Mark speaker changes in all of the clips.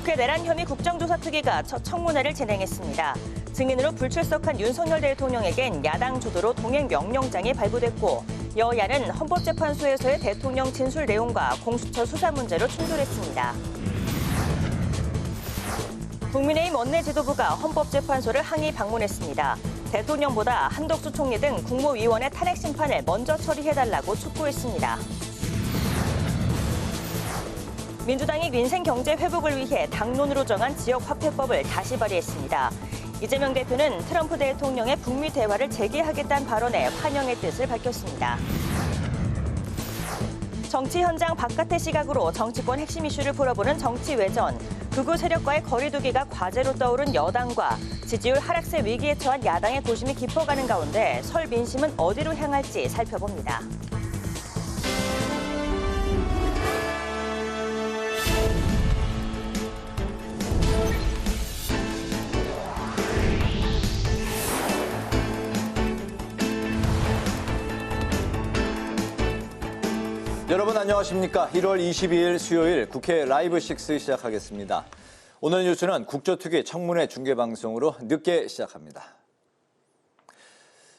Speaker 1: 국회 내란 혐의 국정조사 특위가 첫 청문회를 진행했습니다. 증인으로 불출석한 윤석열 대통령에겐 야당 주도로 동행 명령장이 발부됐고 여야는 헌법재판소에서의 대통령 진술 내용과 공수처 수사 문제로 충돌했습니다. 국민의힘 원내지도부가 헌법재판소를 항의 방문했습니다. 대통령보다 한덕수 총리 등 국무위원의 탄핵 심판을 먼저 처리해달라고 촉구했습니다. 민주당이 민생 경제 회복을 위해 당론으로 정한 지역화폐법을 다시 발의했습니다. 이재명 대표는 트럼프 대통령의 북미 대화를 재개하겠다는 발언에 환영의 뜻을 밝혔습니다. 정치 현장 바깥의 시각으로 정치권 핵심 이슈를 풀어보는 정치외전. 극우 세력과의 거리두기가 과제로 떠오른 여당과 지지율 하락세 위기에 처한 야당의 고심이 깊어가는 가운데 설 민심은 어디로 향할지 살펴봅니다.
Speaker 2: 여러분 안녕하십니까? 1월 22일 수요일 국회 라이브 6 시작하겠습니다. 오늘 뉴스는 국조특위 청문회 중계방송으로 늦게 시작합니다.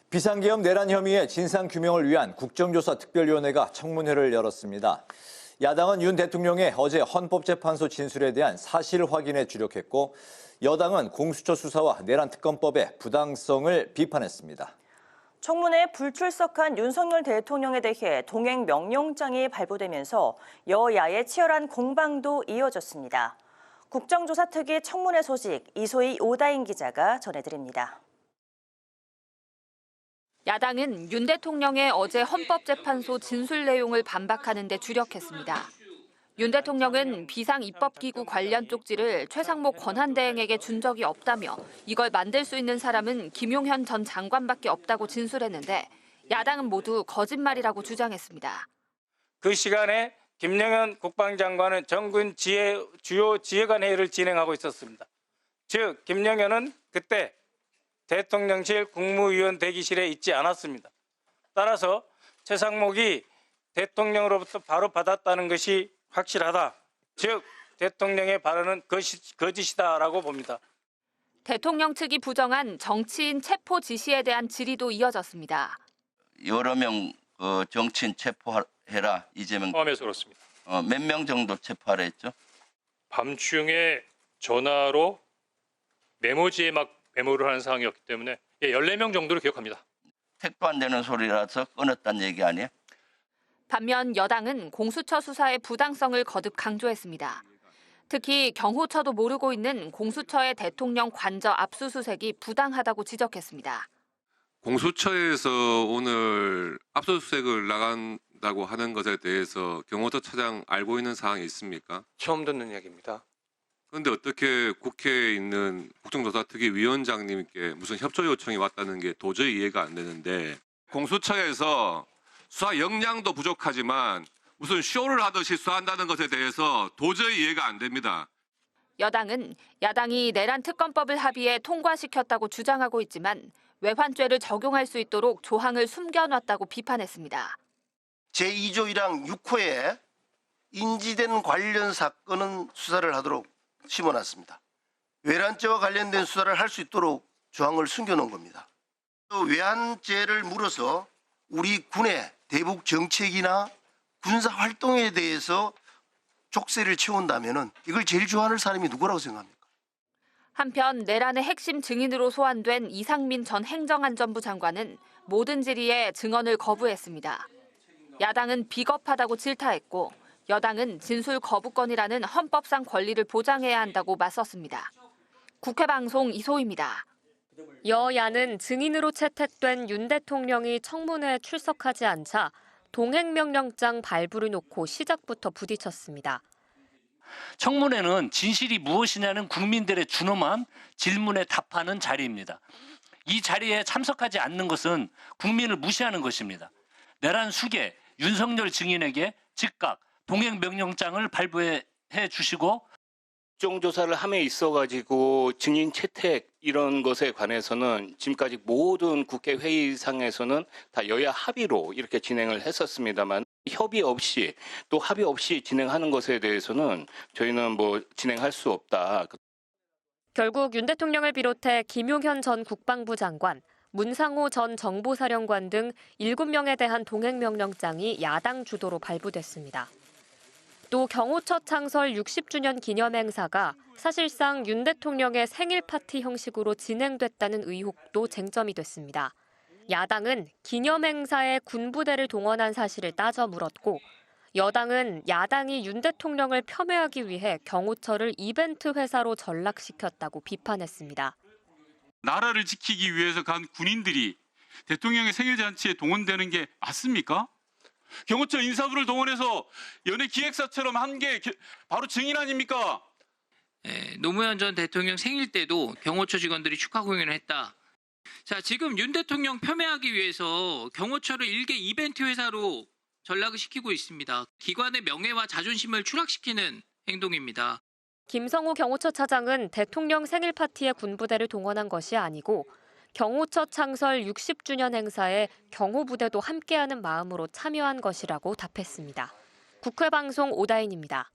Speaker 2: 비상계엄 내란 혐의의 진상규명을 위한 국정조사 특별위원회가 청문회를 열었습니다. 야당은 윤 대통령의 어제 헌법재판소 진술에 대한 사실 확인에 주력했고 여당은 공수처 수사와 내란특검법의 부당성을 비판했습니다.
Speaker 1: 청문회에 불출석한 윤석열 대통령에 대해 동행 명령장이 발부되면서 여야의 치열한 공방도 이어졌습니다. 국정조사 특위 청문회 소식 이소희 오다인 기자가 전해드립니다.
Speaker 3: 야당은 윤 대통령의 어제 헌법재판소 진술 내용을 반박하는 데 주력했습니다. 윤 대통령은 비상입법기구 관련 쪽지를 최상목 권한대행에게 준 적이 없다며 이걸 만들 수 있는 사람은 김용현 전 장관밖에 없다고 진술했는데 야당은 모두 거짓말이라고 주장했습니다.
Speaker 4: 그 시간에 김용현 국방장관은 정군 주요 지휘관 회의를 진행하고 있었습니다. 즉 김용현은 그때 대통령실 국무위원 대기실에 있지 않았습니다. 따라서 최상목이 대통령으로부터 바로 받았다는 것이 확실하다. 즉 대통령의 발언은 거짓이다라고 봅니다.
Speaker 3: 대통령 측이 부정한 정치인 체포 지시에 대한 질의도 이어졌습니다.
Speaker 5: 여러 명 정치인 체포해라. 이재명
Speaker 6: 포함해서 그렇습니다.
Speaker 5: 몇 명 정도 체포하라 했죠?
Speaker 6: 밤중에 전화로 메모지에 막 메모를 하는 상황이었기 때문에 14명 정도를 기억합니다.
Speaker 5: 택도 안 되는 소리라서 끊었다는 얘기 아니에요?
Speaker 3: 반면 여당은 공수처 수사의 부당성을 거듭 강조했습니다. 특히 경호처도 모르고 있는 공수처의 대통령 관저 압수수색이 부당하다고 지적했습니다.
Speaker 7: 공수처에서 오늘 압수수색을 나간다고 하는 것에 대해서 경호처 차장 알고 있는 사항이 있습니까?
Speaker 4: 처음 듣는 이야기입니다.
Speaker 7: 그런데 어떻게 국회에 있는 국정조사특위 위원장님께 무슨 협조 요청이 왔다는 게 도저히 이해가 안 되는데 공수처에서 수사 역량도 부족하지만 무슨 쇼를 하듯이 수사한다는 것에 대해서 도저히 이해가 안 됩니다.
Speaker 3: 여당은 야당이 내란특검법을 합의해 통과시켰다고 주장하고 있지만 외환죄를 적용할 수 있도록 조항을 숨겨놨다고 비판했습니다.
Speaker 8: 제2조 1항 6호에 인지된 관련 사건은 수사를 하도록 심어놨습니다. 외환죄와 관련된 수사를 할 수 있도록 조항을 숨겨놓은 겁니다. 또 외환죄를 물어서 우리 군의 대북 정책이나 군사 활동에 대해서 족쇄를 채운다면은 이걸 제일 좋아하는 사람이 누구라고 생각합니까?
Speaker 3: 한편 내란의 핵심 증인으로 소환된 이상민 전 행정안전부 장관은 모든 질의에 증언을 거부했습니다. 야당은 비겁하다고 질타했고 여당은 진술 거부권이라는 헌법상 권리를 보장해야 한다고 맞섰습니다. 국회방송 이소희입니다.
Speaker 9: 여야는 증인으로 채택된 윤 대통령이 청문회에 출석하지 않자 동행명령장 발부를 놓고 시작부터 부딪혔습니다.
Speaker 10: 청문회는 진실이 무엇이냐는 국민들의 준엄한 질문에 답하는 자리입니다. 이 자리에 참석하지 않는 것은 국민을 무시하는 것입니다. 내란 수계 윤석열 증인에게 즉각 동행명령장을 발부해 주시고
Speaker 4: 국정조사를 함에 있어가지고 증인 채택 이런 것에 관해서는 지금까지 모든 국회 회의상에서는 다 여야 합의로 이렇게 진행을 했었습니다만 협의 없이 또 합의 없이 진행하는 것에 대해서는 저희는 진행할 수 없다.
Speaker 9: 결국 윤 대통령을 비롯해 김용현 전 국방부 장관, 문상호 전 정보사령관 등 7명에 대한 동행명령장이 야당 주도로 발부됐습니다. 또 경호처 창설 60주년 기념 행사가 사실상 윤 대통령의 생일 파티 형식으로 진행됐다는 의혹도 쟁점이 됐습니다. 야당은 기념 행사에 군부대를 동원한 사실을 따져 물었고, 여당은 야당이 윤 대통령을 폄훼하기 위해 경호처를 이벤트 회사로 전락시켰다고 비판했습니다.
Speaker 11: 나라를 지키기 위해서 간 군인들이 대통령의 생일잔치에 동원되는 게 맞습니까? 경호처 인사부를 동원해서 연예 기획사처럼 한 게 바로 증인 아닙니까?
Speaker 12: 노무현 전 대통령 생일 때도 경호처 직원들이 축하 공연을 했다. 자, 지금 윤 대통령 폄훼하기 위해서 경호처를 일개 이벤트 회사로 전락을 시키고 있습니다. 기관의 명예와 자존심을 추락시키는 행동입니다.
Speaker 9: 김성우 경호처 차장은 대통령 생일 파티에 군부대를 동원한 것이 아니고 경호처 창설 60주년 행사에 경호부대도 함께하는 마음으로 참여한 것이라고 답했습니다. 국회방송 오다인입니다.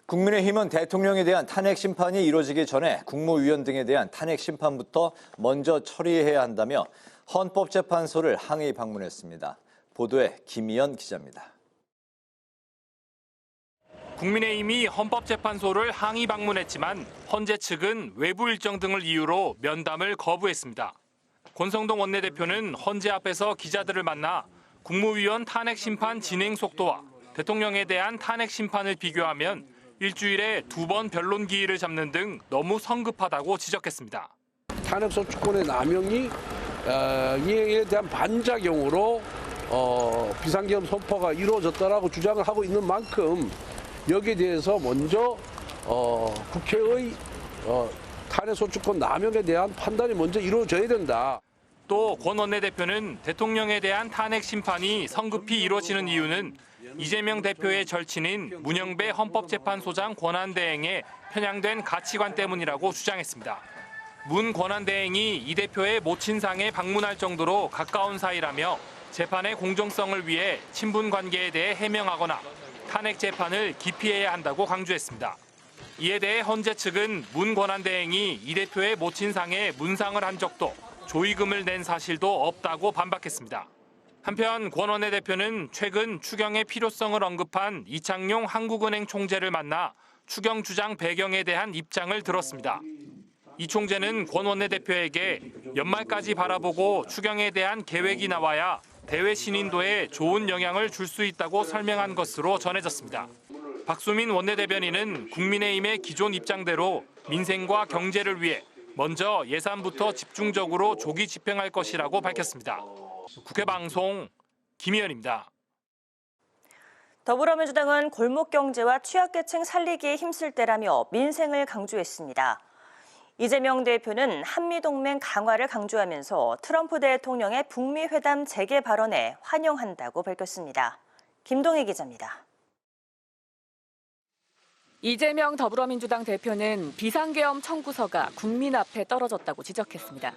Speaker 2: 국민의힘은 대통령에 대한 탄핵 심판이 이루어지기 전에 국무위원 등에 대한 탄핵 심판부터 먼저 처리해야 한다며 헌법재판소를 항의 방문했습니다. 보도에 김희연 기자입니다.
Speaker 13: 국민의힘이 헌법재판소를 항의 방문했지만 헌재 측은 외부 일정 등을 이유로 면담을 거부했습니다. 권성동 원내대표는 헌재 앞에서 기자들을 만나 국무위원 탄핵 심판 진행 속도와 대통령에 대한 탄핵 심판을 비교하면 일주일에 2번 변론 기일을 잡는 등 너무 성급하다고 지적했습니다.
Speaker 14: 탄핵소추권의 남용이 이에 대한 반작용으로 비상계엄 선포가 이루어졌다라고 주장을 하고 있는 만큼 여기에 대해서 먼저 국회의 탄핵소추권 남용에 대한 판단이 먼저 이루어져야 된다.
Speaker 13: 또 권 원내대표는 대통령에 대한 탄핵 심판이 성급히 이루어지는 이유는 이재명 대표의 절친인 문영배 헌법재판소장 권한대행의 편향된 가치관 때문이라고 주장했습니다. 문 권한대행이 이 대표의 모친상에 방문할 정도로 가까운 사이라며 재판의 공정성을 위해 친분 관계에 대해 해명하거나 탄핵 재판을 기피해야 한다고 강조했습니다. 이에 대해 헌재 측은 문 권한대행이 이 대표의 모친상에 문상을 한 적도 조의금을 낸 사실도 없다고 반박했습니다. 한편 권 원내대표는 최근 추경의 필요성을 언급한 이창용 한국은행 총재를 만나 추경 주장 배경에 대한 입장을 들었습니다. 이 총재는 권 원내대표에게 연말까지 바라보고 추경에 대한 계획이 나와야 대외 신인도에 좋은 영향을 줄 수 있다고 설명한 것으로 전해졌습니다. 박수민 원내대변인은 국민의힘의 기존 입장대로 민생과 경제를 위해 먼저 예산부터 집중적으로 조기 집행할 것이라고 밝혔습니다. 국회방송 김희연입니다.
Speaker 1: 더불어민주당은 골목경제와 취약계층 살리기에 힘쓸 때라며 민생을 강조했습니다. 이재명 대표는 한미동맹 강화를 강조하면서 트럼프 대통령의 북미 회담 재개 발언에 환영한다고 밝혔습니다. 김동희 기자입니다.
Speaker 15: 이재명 더불어민주당 대표는 비상계엄 청구서가 국민 앞에 떨어졌다고 지적했습니다.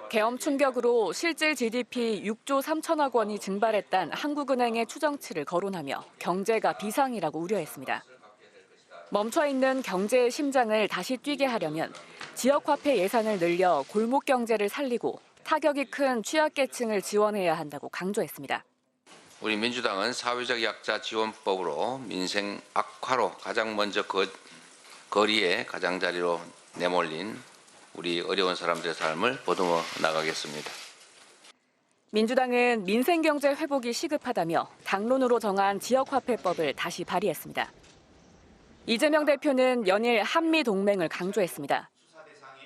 Speaker 15: 계엄 충격으로 실질 GDP 6조 3천억 원이 증발했단 한국은행의 추정치를 거론하며 경제가 비상이라고 우려했습니다. 멈춰있는 경제의 심장을 다시 뛰게 하려면 지역화폐 예산을 늘려 골목경제를 살리고 타격이 큰 취약계층을 지원해야 한다고 강조했습니다.
Speaker 16: 우리 민주당은 사회적 약자 지원법으로 민생 악화로 가장 먼저 거리에 가장자리로 내몰린 우리 어려운 사람들의 삶을 보듬어 나가겠습니다.
Speaker 15: 민주당은 민생경제 회복이 시급하다며 당론으로 정한 지역화폐법을 다시 발의했습니다. 이재명 대표는 연일 한미동맹을 강조했습니다.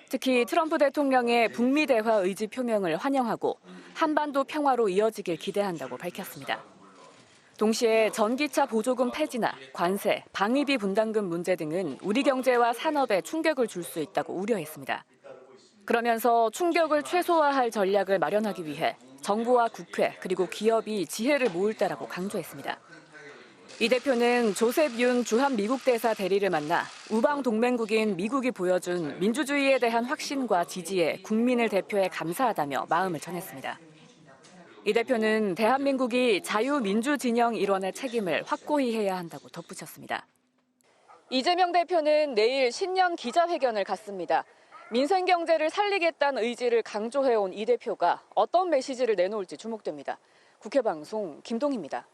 Speaker 15: 특히 트럼프 대통령의 북미 대화 의지 표명을 환영하고 한반도 평화로 이어지길 기대한다고 밝혔습니다. 동시에 전기차 보조금 폐지나 관세, 방위비 분담금 문제 등은 우리 경제와 산업에 충격을 줄 수 있다고 우려했습니다. 그러면서 충격을 최소화할 전략을 마련하기 위해 정부와 국회 그리고 기업이 지혜를 모을 때라고 강조했습니다. 이 대표는 조셉 윤 주한 미국 대사 대리를 만나 우방 동맹국인 미국이 보여준 민주주의에 대한 확신과 지지에 국민을 대표해 감사하다며 마음을 전했습니다. 이 대표는 대한민국이 자유민주 진영 일원의 책임을 확고히 해야 한다고 덧붙였습니다. 이재명 대표는 내일 신년 기자회견을 갖습니다. 민생 경제를 살리겠다는 의지를 강조해온 이 대표가 어떤 메시지를 내놓을지 주목됩니다. 국회 방송 김동희입니다.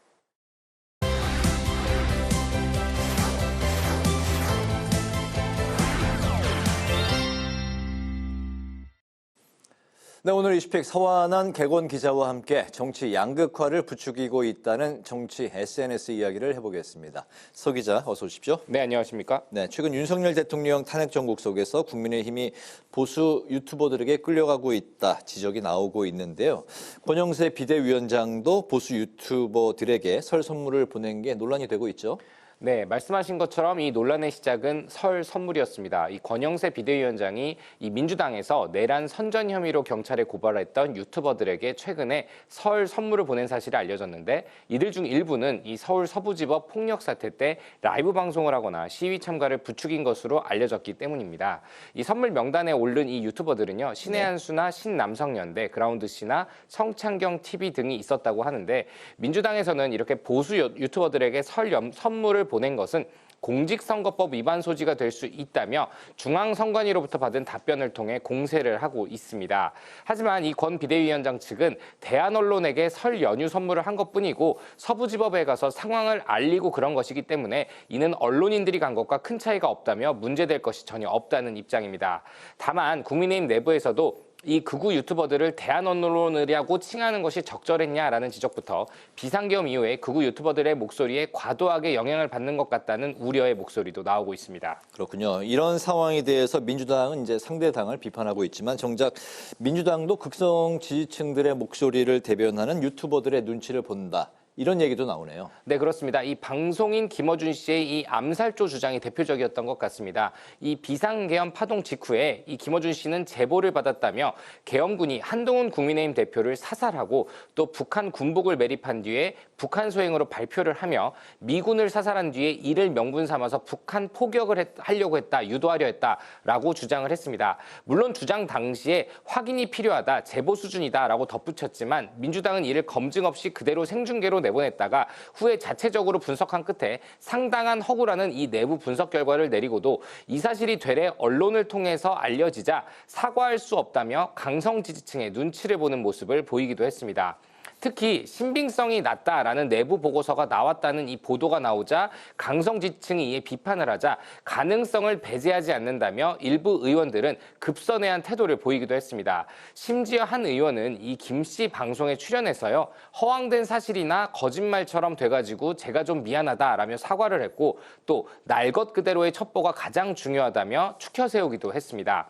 Speaker 2: 네, 오늘 이슈픽 서완한 객원 기자와 함께 정치 양극화를 부추기고 있다는 정치 SNS 이야기를 해보겠습니다. 서 기자, 어서 오십시오.
Speaker 17: 네, 안녕하십니까?
Speaker 2: 네, 최근 윤석열 대통령 탄핵 정국 속에서 국민의힘이 보수 유튜버들에게 끌려가고 있다 지적이 나오고 있는데요. 권영세 비대위원장도 보수 유튜버들에게 설 선물을 보낸 게 논란이 되고 있죠.
Speaker 17: 네, 말씀하신 것처럼 이 논란의 시작은 설 선물이었습니다. 이 권영세 비대위원장이 이 민주당에서 내란 선전 혐의로 경찰에 고발했던 유튜버들에게 최근에 설 선물을 보낸 사실이 알려졌는데 이들 중 일부는 이 서울 서부지법 폭력 사태 때 라이브 방송을 하거나 시위 참가를 부추긴 것으로 알려졌기 때문입니다. 이 선물 명단에 오른 이 유튜버들은요, 신의 한수나 신남성연대, 그라운드씨나 성창경 TV 등이 있었다고 하는데 민주당에서는 이렇게 보수 유튜버들에게 설 선물을 보낸 것은 공직선거법 위반 소지가 될 수 있다며 중앙선관위로부터 받은 답변을 통해 공세를 하고 있습니다. 하지만 이 권 비대위원장 측은 대한언론에게 설 연휴 선물을 한 것뿐이고 서부지법에 가서 상황을 알리고 그런 것이기 때문에 이는 언론인들이 간 것과 큰 차이가 없다며 문제될 것이 전혀 없다는 입장입니다. 다만 국민의힘 내부에서도 이 극우 유튜버들을 대한언론이라고 칭하는 것이 적절했냐라는 지적부터 비상계엄 이후에 극우 유튜버들의 목소리에 과도하게 영향을 받는 것 같다는 우려의 목소리도 나오고 있습니다.
Speaker 2: 그렇군요. 이런 상황에 대해서 민주당은 이제 상대 당을 비판하고 있지만 정작 민주당도 극성 지지층들의 목소리를 대변하는 유튜버들의 눈치를 본다. 이런 얘기도 나오네요.
Speaker 17: 네, 그렇습니다. 이 방송인 김어준 씨의 이 암살조 주장이 대표적이었던 것 같습니다. 이 비상계엄 파동 직후에 이 김어준 씨는 제보를 받았다며 계엄군이 한동훈 국민의힘 대표를 사살하고 또 북한 군복을 매립한 뒤에 북한 소행으로 발표를 하며 미군을 사살한 뒤에 이를 명분 삼아서 북한 포격을 하려고 했다, 유도하려 했다라고 주장을 했습니다. 물론 주장 당시에 확인이 필요하다, 제보 수준이다라고 덧붙였지만 민주당은 이를 검증 없이 그대로 생중계로 내보냈다가 후에 자체적으로 분석한 끝에 상당한 허구라는 이 내부 분석 결과를 내리고도 이 사실이 되레 언론을 통해서 알려지자 사과할 수 없다며 강성 지지층의 눈치를 보는 모습을 보이기도 했습니다. 특히 신빙성이 낮다라는 내부 보고서가 나왔다는 이 보도가 나오자 강성 지지층이 이에 비판을 하자 가능성을 배제하지 않는다며 일부 의원들은 급선회한 태도를 보이기도 했습니다. 심지어 한 의원은 이 김 씨 방송에 출연해서요, 허황된 사실이나 거짓말처럼 돼가지고 제가 좀 미안하다라며 사과를 했고 또 날 것 그대로의 첩보가 가장 중요하다며 추켜 세우기도 했습니다.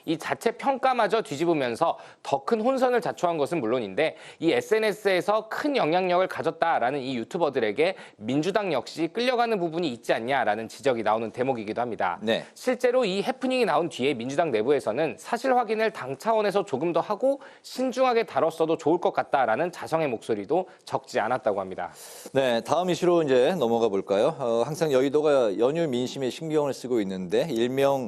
Speaker 17: 이 자체 평가마저 뒤집으면서 더 큰 혼선을 자초한 것은 물론인데 이 SNS에서 큰 영향력을 가졌다라는 이 유튜버들에게 민주당 역시 끌려가는 부분이 있지 않냐라는 지적이 나오는 대목이기도 합니다.
Speaker 2: 네.
Speaker 17: 실제로 이 해프닝이 나온 뒤에 민주당 내부에서는 사실 확인을 당 차원에서 조금 더 하고 신중하게 다뤘어도 좋을 것 같다라는 자성의 목소리도 적지 않았다고 합니다.
Speaker 2: 네, 다음 이슈로 이제 넘어가 볼까요? 항상 여의도가 연휴 민심에 신경을 쓰고 있는데 일명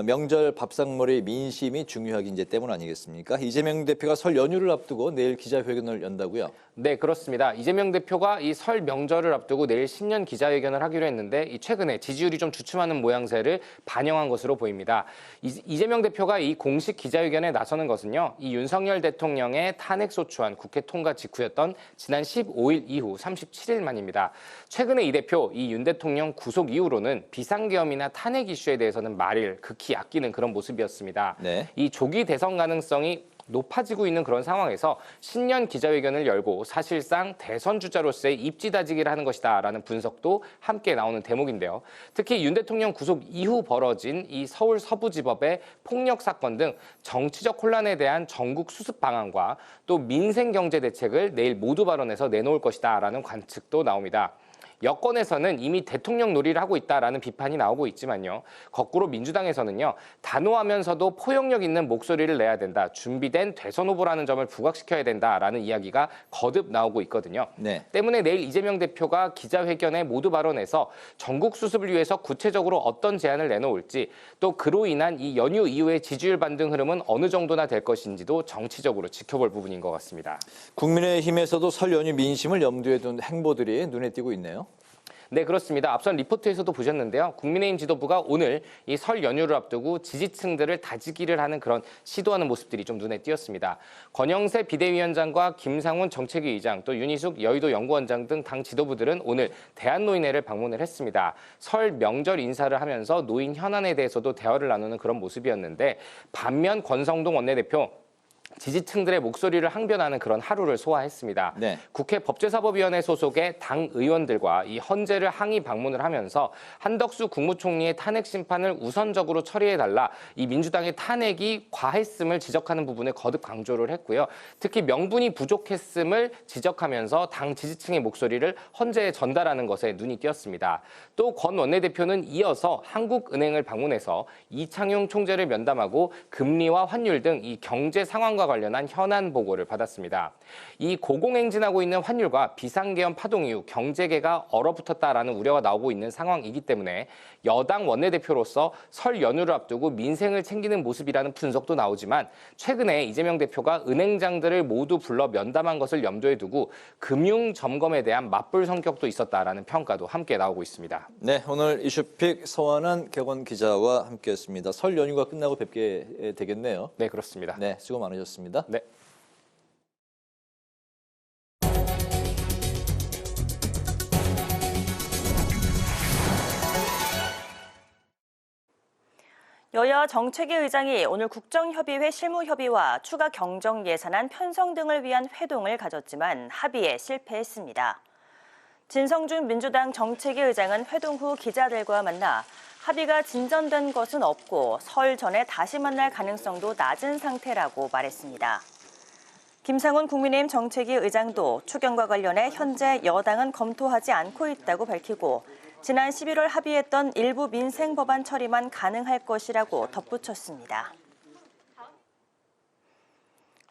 Speaker 2: 명절 밥상머리 민심이 중요하기 이제 때문 아니겠습니까? 이재명 대표가 설 연휴를 앞두고 내일 기자회견을 연다고요?
Speaker 17: 네, 그렇습니다. 이재명 대표가 이 설 명절을 앞두고 내일 신년 기자회견을 하기로 했는데 이 최근에 지지율이 좀 주춤하는 모양새를 반영한 것으로 보입니다. 이재명 대표가 이 공식 기자회견에 나서는 것은요, 이 윤석열 대통령의 탄핵소추안 국회 통과 직후였던 지난 15일 이후 37일 만입니다. 최근에 이 대표, 이 윤 대통령 구속 이후로는 비상계엄이나 탄핵 이슈에 대해서는 말을 극히 아끼는 그런 모습이었습니다.
Speaker 2: 네.
Speaker 17: 이 조기 대선 가능성이 높아지고 있는 그런 상황에서 신년 기자회견을 열고 사실상 대선 주자로서의 입지다지기를 하는 것이다라는 분석도 함께 나오는 대목인데요. 특히 윤 대통령 구속 이후 벌어진 이 서울 서부지법의 폭력 사건 등 정치적 혼란에 대한 전국 수습 방안과 또 민생 경제 대책을 내일 모두 발언해서 내놓을 것이다라는 관측도 나옵니다. 여권에서는 이미 대통령 놀이를 하고 있다라는 비판이 나오고 있지만요. 거꾸로 민주당에서는요. 단호하면서도 포용력 있는 목소리를 내야 된다. 준비된 대선 후보라는 점을 부각시켜야 된다라는 이야기가 거듭 나오고 있거든요.
Speaker 2: 네.
Speaker 17: 때문에 내일 이재명 대표가 기자회견에 모두 발언해서 전국 수습을 위해서 구체적으로 어떤 제안을 내놓을지 또 그로 인한 이 연휴 이후의 지지율 반등 흐름은 어느 정도나 될 것인지도 정치적으로 지켜볼 부분인 것 같습니다.
Speaker 2: 국민의힘에서도 설 연휴 민심을 염두에 둔 행보들이 눈에 띄고 있네요.
Speaker 17: 네, 그렇습니다. 앞선 리포트에서도 보셨는데요. 국민의힘 지도부가 오늘 이 설 연휴를 앞두고 지지층들을 다지기를 하는 그런 시도하는 모습들이 좀 눈에 띄었습니다. 권영세 비대위원장과 김상훈 정책위 의장, 또 윤희숙 여의도 연구원장 등 당 지도부들은 오늘 대한노인회를 방문을 했습니다. 설 명절 인사를 하면서 노인 현안에 대해서도 대화를 나누는 그런 모습이었는데 반면 권성동 원내대표 지지층들의 목소리를 항변하는 그런 하루를 소화했습니다.
Speaker 2: 네.
Speaker 17: 국회 법제사법위원회 소속의 당 의원들과 이 헌재를 항의 방문을 하면서 한덕수 국무총리의 탄핵 심판을 우선적으로 처리해달라, 이 민주당의 탄핵이 과했음을 지적하는 부분을 거듭 강조를 했고요. 특히 명분이 부족했음을 지적하면서 당 지지층의 목소리를 헌재에 전달하는 것에 눈이 띄었습니다. 또 권 원내대표는 이어서 한국은행을 방문해서 이창용 총재를 면담하고 금리와 환율 등 이 경제 상황과 관련한 현안 보고를 받았습니다. 이 고공행진하고 있는 환율과 비상계엄 파동 이후 경제계가 얼어붙었다라는 우려가 나오고 있는 상황이기 때문에 여당 원내대표로서 설 연휴를 앞두고 민생을 챙기는 모습이라는 분석도 나오지만 최근에 이재명 대표가 은행장들을 모두 불러 면담한 것을 염두에 두고 금융 점검에 대한 맞불 성격도 있었다라는 평가도 함께 나오고 있습니다.
Speaker 2: 네, 오늘 이슈픽 서완한 객원 기자와 함께했습니다. 설 연휴가 끝나고 뵙게 되겠네요.
Speaker 17: 네, 그렇습니다.
Speaker 2: 네, 수고 많으셨습니다.
Speaker 17: 네.
Speaker 1: 여야 정책위 의장이 오늘 국정협의회 실무협의와 추가 경정 예산안 편성 등을 위한 회동을 가졌지만 합의에 실패했습니다. 진성준 민주당 정책위 의장은 회동 후 기자들과 만나 합의가 진전된 것은 없고 설 전에 다시 만날 가능성도 낮은 상태라고 말했습니다. 김상훈 국민의힘 정책위 의장도 추경과 관련해 현재 여당은 검토하지 않고 있다고 밝히고 지난 11월 합의했던 일부 민생 법안 처리만 가능할 것이라고 덧붙였습니다.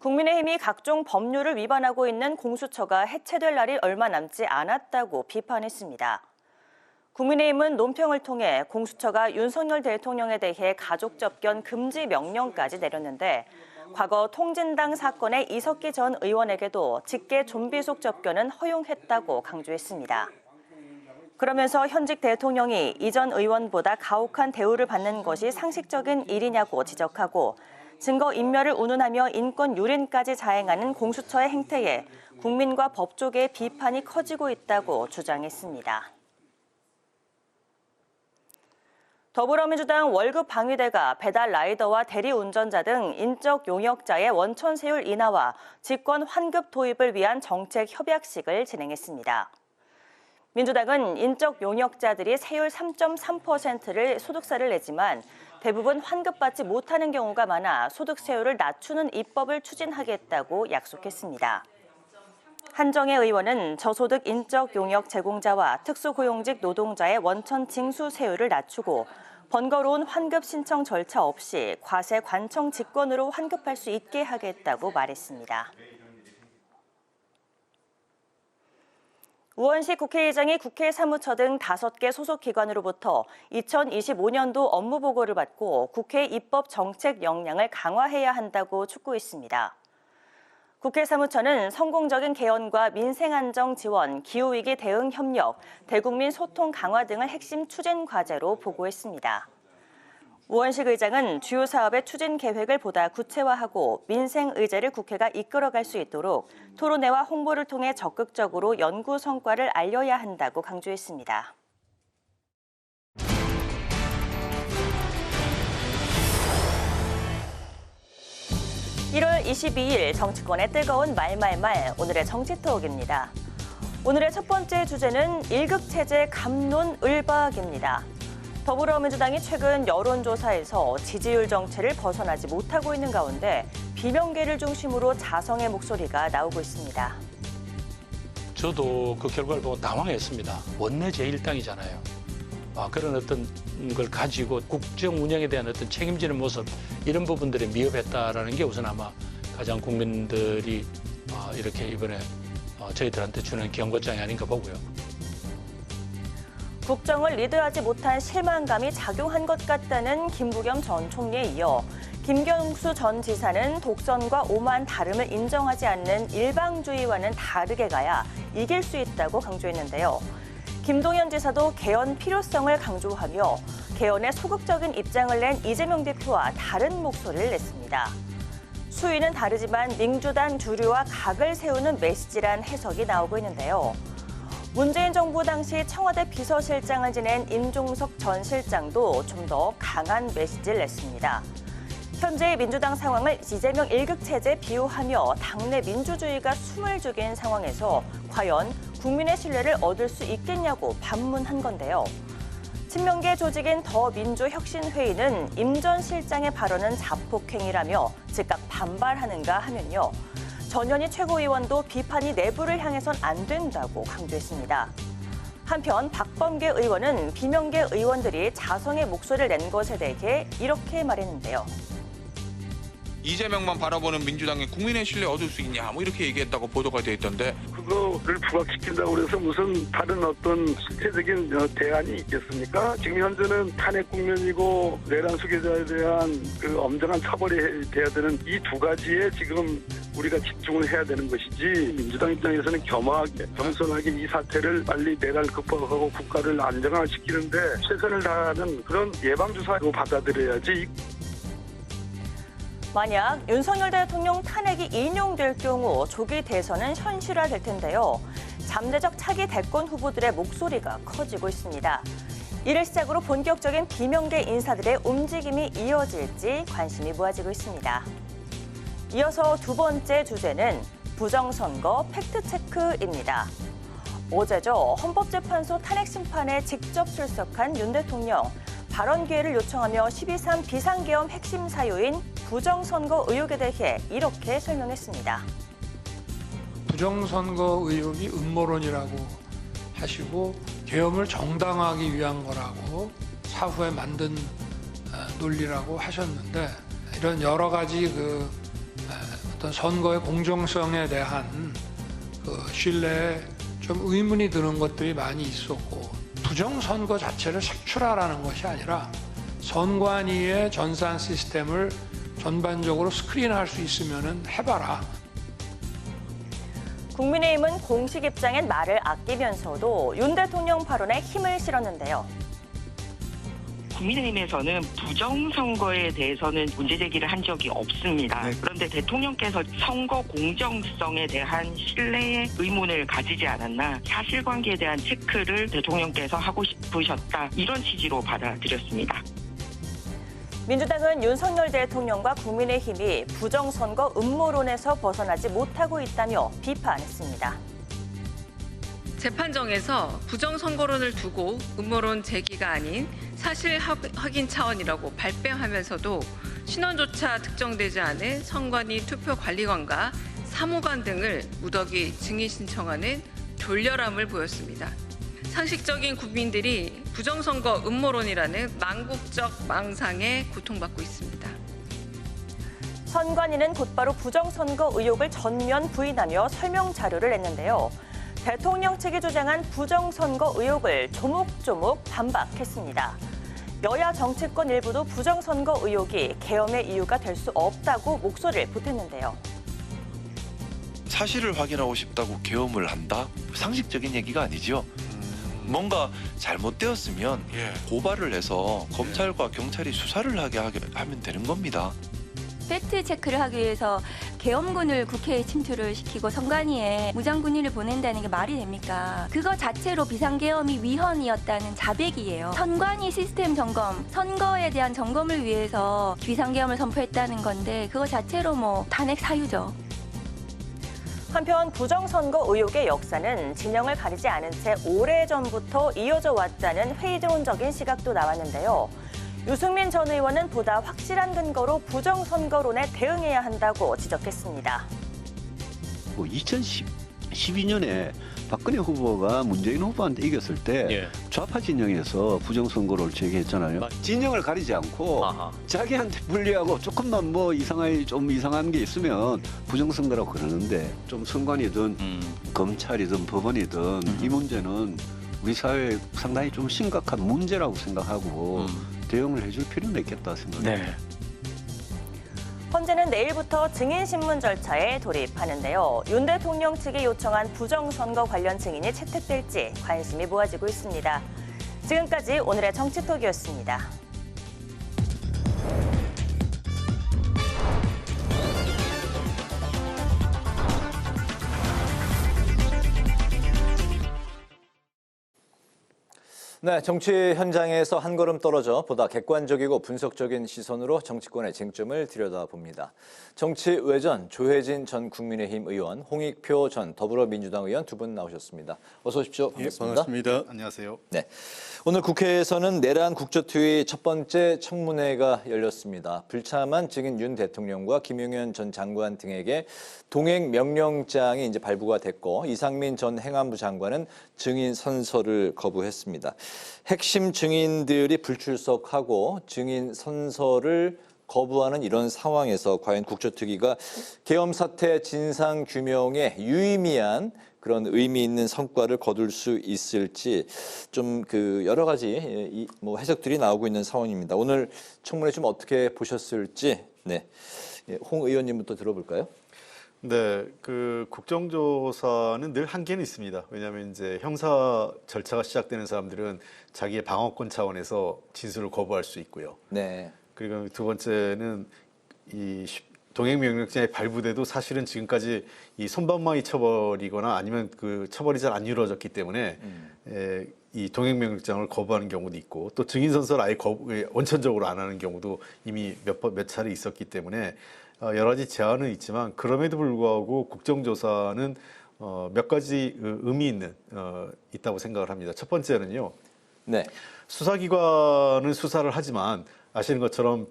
Speaker 1: 국민의힘이 각종 법률을 위반하고 있는 공수처가 해체될 날이 얼마 남지 않았다고 비판했습니다. 국민의힘은 논평을 통해 공수처가 윤석열 대통령에 대해 가족 접견 금지 명령까지 내렸는데 과거 통진당 사건의 이석기 전 의원에게도 직계 좀비속 접견은 허용했다고 강조했습니다. 그러면서 현직 대통령이 이전 의원보다 가혹한 대우를 받는 것이 상식적인 일이냐고 지적하고 증거 인멸을 운운하며 인권 유린까지 자행하는 공수처의 행태에 국민과 법조계의 비판이 커지고 있다고 주장했습니다. 더불어민주당 월급 방위대가 배달 라이더와 대리운전자 등 인적 용역자의 원천 세율 인하와 직권 환급 도입을 위한 정책 협약식을 진행했습니다. 민주당은 인적 용역자들이 세율 3.3%를 소득세를 내지만 대부분 환급받지 못하는 경우가 많아 소득세율을 낮추는 입법을 추진하겠다고 약속했습니다. 한정혜 의원은 저소득 인적 용역 제공자와 특수고용직 노동자의 원천 징수 세율을 낮추고 번거로운 환급 신청 절차 없이 과세 관청 직권으로 환급할 수 있게 하겠다고 말했습니다. 우원식 국회의장이 국회 사무처 등 5개 소속기관으로부터 2025년도 업무 보고를 받고 국회 입법 정책 역량을 강화해야 한다고 촉구했습니다. 국회 사무처는 성공적인 개헌과 민생 안정 지원, 기후위기 대응 협력, 대국민 소통 강화 등을 핵심 추진 과제로 보고했습니다. 우원식 의장은 주요 사업의 추진 계획을 보다 구체화하고 민생 의제를 국회가 이끌어갈 수 있도록 토론회와 홍보를 통해 적극적으로 연구 성과를 알려야 한다고 강조했습니다. 1월 22일 정치권의 뜨거운 말말말, 오늘의 정치톡입니다. 오늘의 첫 번째 주제는 1급 체제 감론 을박입니다. 더불어민주당이 최근 여론조사에서 지지율 정체를 벗어나지 못하고 있는 가운데 비명계를 중심으로 자성의 목소리가 나오고 있습니다.
Speaker 18: 저도 그 결과를 보고 당황했습니다. 원내 제1당이잖아요. 그런 어떤 걸 가지고 국정 운영에 대한 어떤 책임지는 모습, 이런 부분들에 미흡했다라는 게 우선 아마 가장 국민들이 이렇게 이번에 저희들한테 주는 경고장이 아닌가 보고요.
Speaker 1: 국정을 리드하지 못한 실망감이 작용한 것 같다는 김부겸 전 총리에 이어 김경수 전 지사는 독선과 오만 다름을 인정하지 않는 일방주의와는 다르게 가야 이길 수 있다고 강조했는데요. 김동연 지사도 개헌 필요성을 강조하며 개헌에 소극적인 입장을 낸 이재명 대표와 다른 목소리를 냈습니다. 수위는 다르지만 민주당 주류와 각을 세우는 메시지란 해석이 나오고 있는데요. 문재인 정부 당시 청와대 비서실장을 지낸 임종석 전 실장도 좀 더 강한 메시지를 냈습니다. 현재의 민주당 상황을 이재명 일극체제에 비유하며 당내 민주주의가 숨을 죽인 상황에서 과연 국민의 신뢰를 얻을 수 있겠냐고 반문한 건데요. 친명계 조직인 더민주혁신회의는 임 전 실장의 발언은 자폭행위라며 즉각 반발하는가 하면요. 전현희 최고위원도 비판이 내부를 향해선 안 된다고 강조했습니다. 한편 박범계 의원은 비명계 의원들이 자성의 목소리를 낸 것에 대해 이렇게 말했는데요.
Speaker 19: 이재명만 바라보는 민주당이 국민의 신뢰 얻을 수 있냐 뭐 이렇게 얘기했다고 보도가 돼 있던데
Speaker 20: 그거를 부각시킨다고 해서 무슨 다른 어떤 실체적인 대안이 있겠습니까? 지금 현재는 탄핵 국면이고 내란 수괴자에 대한 그 엄정한 처벌이 돼야 되는 이 두 가지에 지금 우리가 집중을 해야 되는 것이지 민주당 입장에서는 겸허하게 겸손하게 이 사태를 빨리 내란을 극복하고 국가를 안정화시키는데 최선을 다하는 그런 예방주사로 받아들여야지.
Speaker 1: 만약 윤석열 대통령 탄핵이 인용될 경우 조기 대선은 현실화될 텐데요. 잠재적 차기 대권 후보들의 목소리가 커지고 있습니다. 이를 시작으로 본격적인 비명계 인사들의 움직임이 이어질지 관심이 모아지고 있습니다. 이어서 두 번째 주제는 부정선거 팩트체크입니다. 어제죠. 헌법재판소 탄핵 심판에 직접 출석한 윤 대통령. 발언 기회를 요청하며 12.3 비상계엄 핵심 사유인 부정선거 의혹에 대해 이렇게 설명했습니다.
Speaker 21: 부정선거 의혹이 음모론이라고 하시고 계엄을 정당화하기 위한 거라고 사후에 만든 논리라고 하셨는데 이런 여러 가지 어떤 선거의 공정성에 대한 신뢰에 좀 의문이 드는 것들이 많이 있었고 부정선거 자체를 색출하라는 것이 아니라 선관위의 전산 시스템을 전반적으로 스크린할 수 있으면 해봐라.
Speaker 1: 국민의힘은 공식 입장엔 말을 아끼면서도 윤 대통령 발언에 힘을 실었는데요.
Speaker 22: 국민의힘에서는 부정선거에 대해서는 문제제기를 한 적이 없습니다. 그런데 대통령께서 선거 공정성에 대한 신뢰의 의문을 가지지 않았나 사실관계에 대한 체크를 대통령께서 하고 싶으셨다. 이런 취지로 받아들였습니다.
Speaker 1: 민주당은 윤석열 대통령과 국민의힘이 부정선거 음모론에서 벗어나지 못하고 있다며 비판했습니다.
Speaker 23: 재판정에서 부정선거론을 두고 음모론 제기가 아닌 사실 확인 차원이라고 발뺌하면서도 신원조차 특정되지 않은 선관위 투표관리관과 사무관 등을 무더기 증인 신청하는 졸렬함을 보였습니다. 상식적인 국민들이 부정선거 음모론이라는 망국적 망상에 고통받고 있습니다.
Speaker 1: 선관위는 곧바로 부정선거 의혹을 전면 부인하며 설명 자료를 냈는데요. 대통령 측이 주장한 부정선거 의혹을 조목조목 반박했습니다. 여야 정치권 일부도 부정선거 의혹이 계엄의 이유가 될 수 없다고 목소리를 보탰는데요.
Speaker 24: 사실을 확인하고 싶다고 계엄을 한다? 상식적인 얘기가 아니죠. 뭔가 잘못되었으면 고발을 해서 검찰과 경찰이 수사를 하게 하면 되는 겁니다.
Speaker 25: 팩트 체크를 하기 위해서 계엄군을 국회에 침투를 시키고 선관위에 무장군인을 보낸다는 게 말이 됩니까? 그거 자체로 비상계엄이 위헌이었다는 자백이에요. 선관위 시스템 점검, 선거에 대한 점검을 위해서 비상계엄을 선포했다는 건데 그거 자체로 탄핵 사유죠.
Speaker 1: 한편 부정선거 의혹의 역사는 진영을 가리지 않은 채 오래전부터 이어져 왔다는 회의론적인 시각도 나왔는데요. 유승민 전 의원은 보다 확실한 근거로 부정선거론에 대응해야 한다고 지적했습니다.
Speaker 26: 2010
Speaker 3: 2012년에 박근혜 후보가 문재인 후보한테 이겼을 때 좌파 진영에서 부정선거를 제기했잖아요. 진영을 가리지 않고 자기한테 불리하고 조금만 뭐 이상한 게 있으면 부정선거라고 그러는데 좀 선관위든 검찰이든 법원이든 이 문제는 우리 사회에 상당히 좀 심각한 문제라고 생각하고 대응을 해줄 필요는 있겠다 생각합니다.
Speaker 1: 헌재는 내일부터 증인신문 절차에 돌입하는데요. 윤 대통령 측이 요청한 부정선거 관련 증인이 채택될지 관심이 모아지고 있습니다. 지금까지 오늘의 정치톡이었습니다.
Speaker 2: 네, 정치 현장에서 한 걸음 떨어져 보다 객관적이고 분석적인 시선으로 정치권의 쟁점을 들여다봅니다. 정치 외전 조혜진 전 국민의힘 의원, 홍익표 전 더불어민주당 의원 두 분 나오셨습니다. 어서 오십시오. 반갑습니다.
Speaker 5: 반갑습니다. 안녕하세요.
Speaker 2: 네, 오늘 국회에서는 내란 국조특위 첫 번째 청문회가 열렸습니다. 불참한 증인 윤 대통령과 김용현 전 장관 등에게 동행 명령장이 이제 발부가 됐고 이상민 전 행안부 장관은 증인 선서를 거부했습니다. 핵심 증인들이 불출석하고 증인 선서를 거부하는 이런 상황에서 과연 국조특위가 계엄 사태 진상 규명에 유의미한 그런 의미 있는 성과를 거둘 수 있을지 좀 여러 가지 해석들이 나오고 있는 상황입니다. 오늘 청문회 좀 어떻게 보셨을지 홍 의원님부터 들어볼까요?
Speaker 5: 네, 국정조사는 늘 한계는 있습니다. 왜냐하면 이제 형사 절차가 시작되는 사람들은 자기의 방어권 차원에서 진술을 거부할 수 있고요.
Speaker 2: 네.
Speaker 5: 그리고 두 번째는 이 동행명령장이 발부돼도 사실은 지금까지 이 손방망이 처벌이거나 아니면 그 처벌이 잘 안 이루어졌기 때문에 이 동행명령장을 거부하는 경우도 있고 또 증인선서를 아예 원천적으로 안 하는 경우도 이미 몇 차례 있었기 때문에 여러 가지 제한은 있지만 그럼에도 불구하고 국정조사는 몇 가지 의미 있는 있다고 생각을 합니다. 첫 번째는요.
Speaker 2: 네.
Speaker 5: 수사기관은 수사를 하지만 아시는 것처럼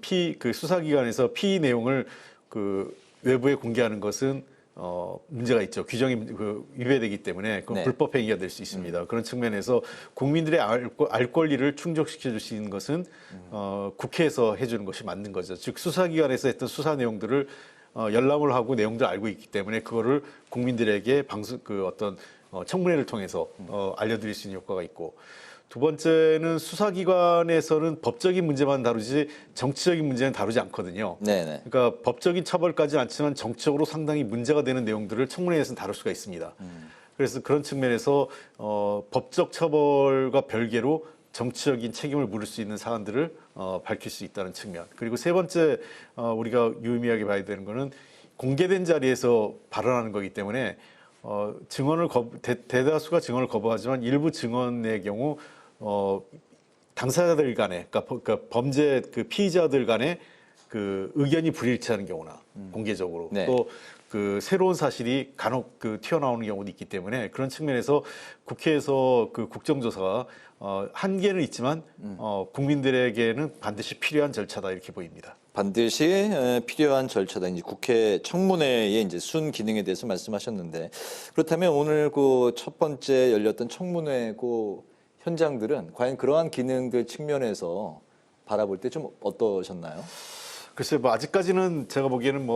Speaker 5: 수사기관에서 피의 내용을 외부에 공개하는 것은 문제가 있죠. 규정이 위배되기 때문에 그건 불법 행위가 될 수 있습니다. 그런 측면에서 국민들의 알 권리를 충족시켜 줄 수 있는 것은 국회에서 해주는 것이 맞는 거죠. 즉 수사기관에서 했던 수사 내용들을 열람을 하고 내용들을 알고 있기 때문에 그거를 국민들에게 청문회를 통해서 알려드릴 수 있는 효과가 있고. 두 번째는 수사기관에서는 법적인 문제만 다루지 정치적인 문제는 다루지 않거든요.
Speaker 2: 네네.
Speaker 5: 그러니까 법적인 처벌까지는 않지만 정치적으로 상당히 문제가 되는 내용들을 청문회에서는 다룰 수가 있습니다. 그래서 그런 측면에서 법적 처벌과 별개로 정치적인 책임을 물을 수 있는 사안들을 밝힐 수 있다는 측면. 그리고 세 번째 우리가 유의미하게 봐야 되는 거는 공개된 자리에서 발언하는 거기 때문에 증언을 대다수가 증언을 거부하지만 일부 증언의 경우 당사자들 간에 그러니까 범죄 피의자들 간에 의견이 불일치하는 경우나 공개적으로 또 새로운 사실이 간혹 튀어나오는 경우도 있기 때문에 그런 측면에서 국회에서 국정조사가 한계는 있지만 국민들에게는 반드시 필요한 절차다 이렇게 보입니다.
Speaker 2: 반드시 필요한 절차다. 이제 국회 청문회의 이제 순 기능에 대해서 말씀하셨는데 그렇다면 오늘 첫 번째 열렸던 청문회 현장들은 과연 그러한 기능들 측면에서 바라볼 때 좀 어떠셨나요?
Speaker 5: 글쎄요, 아직까지는 제가 보기에는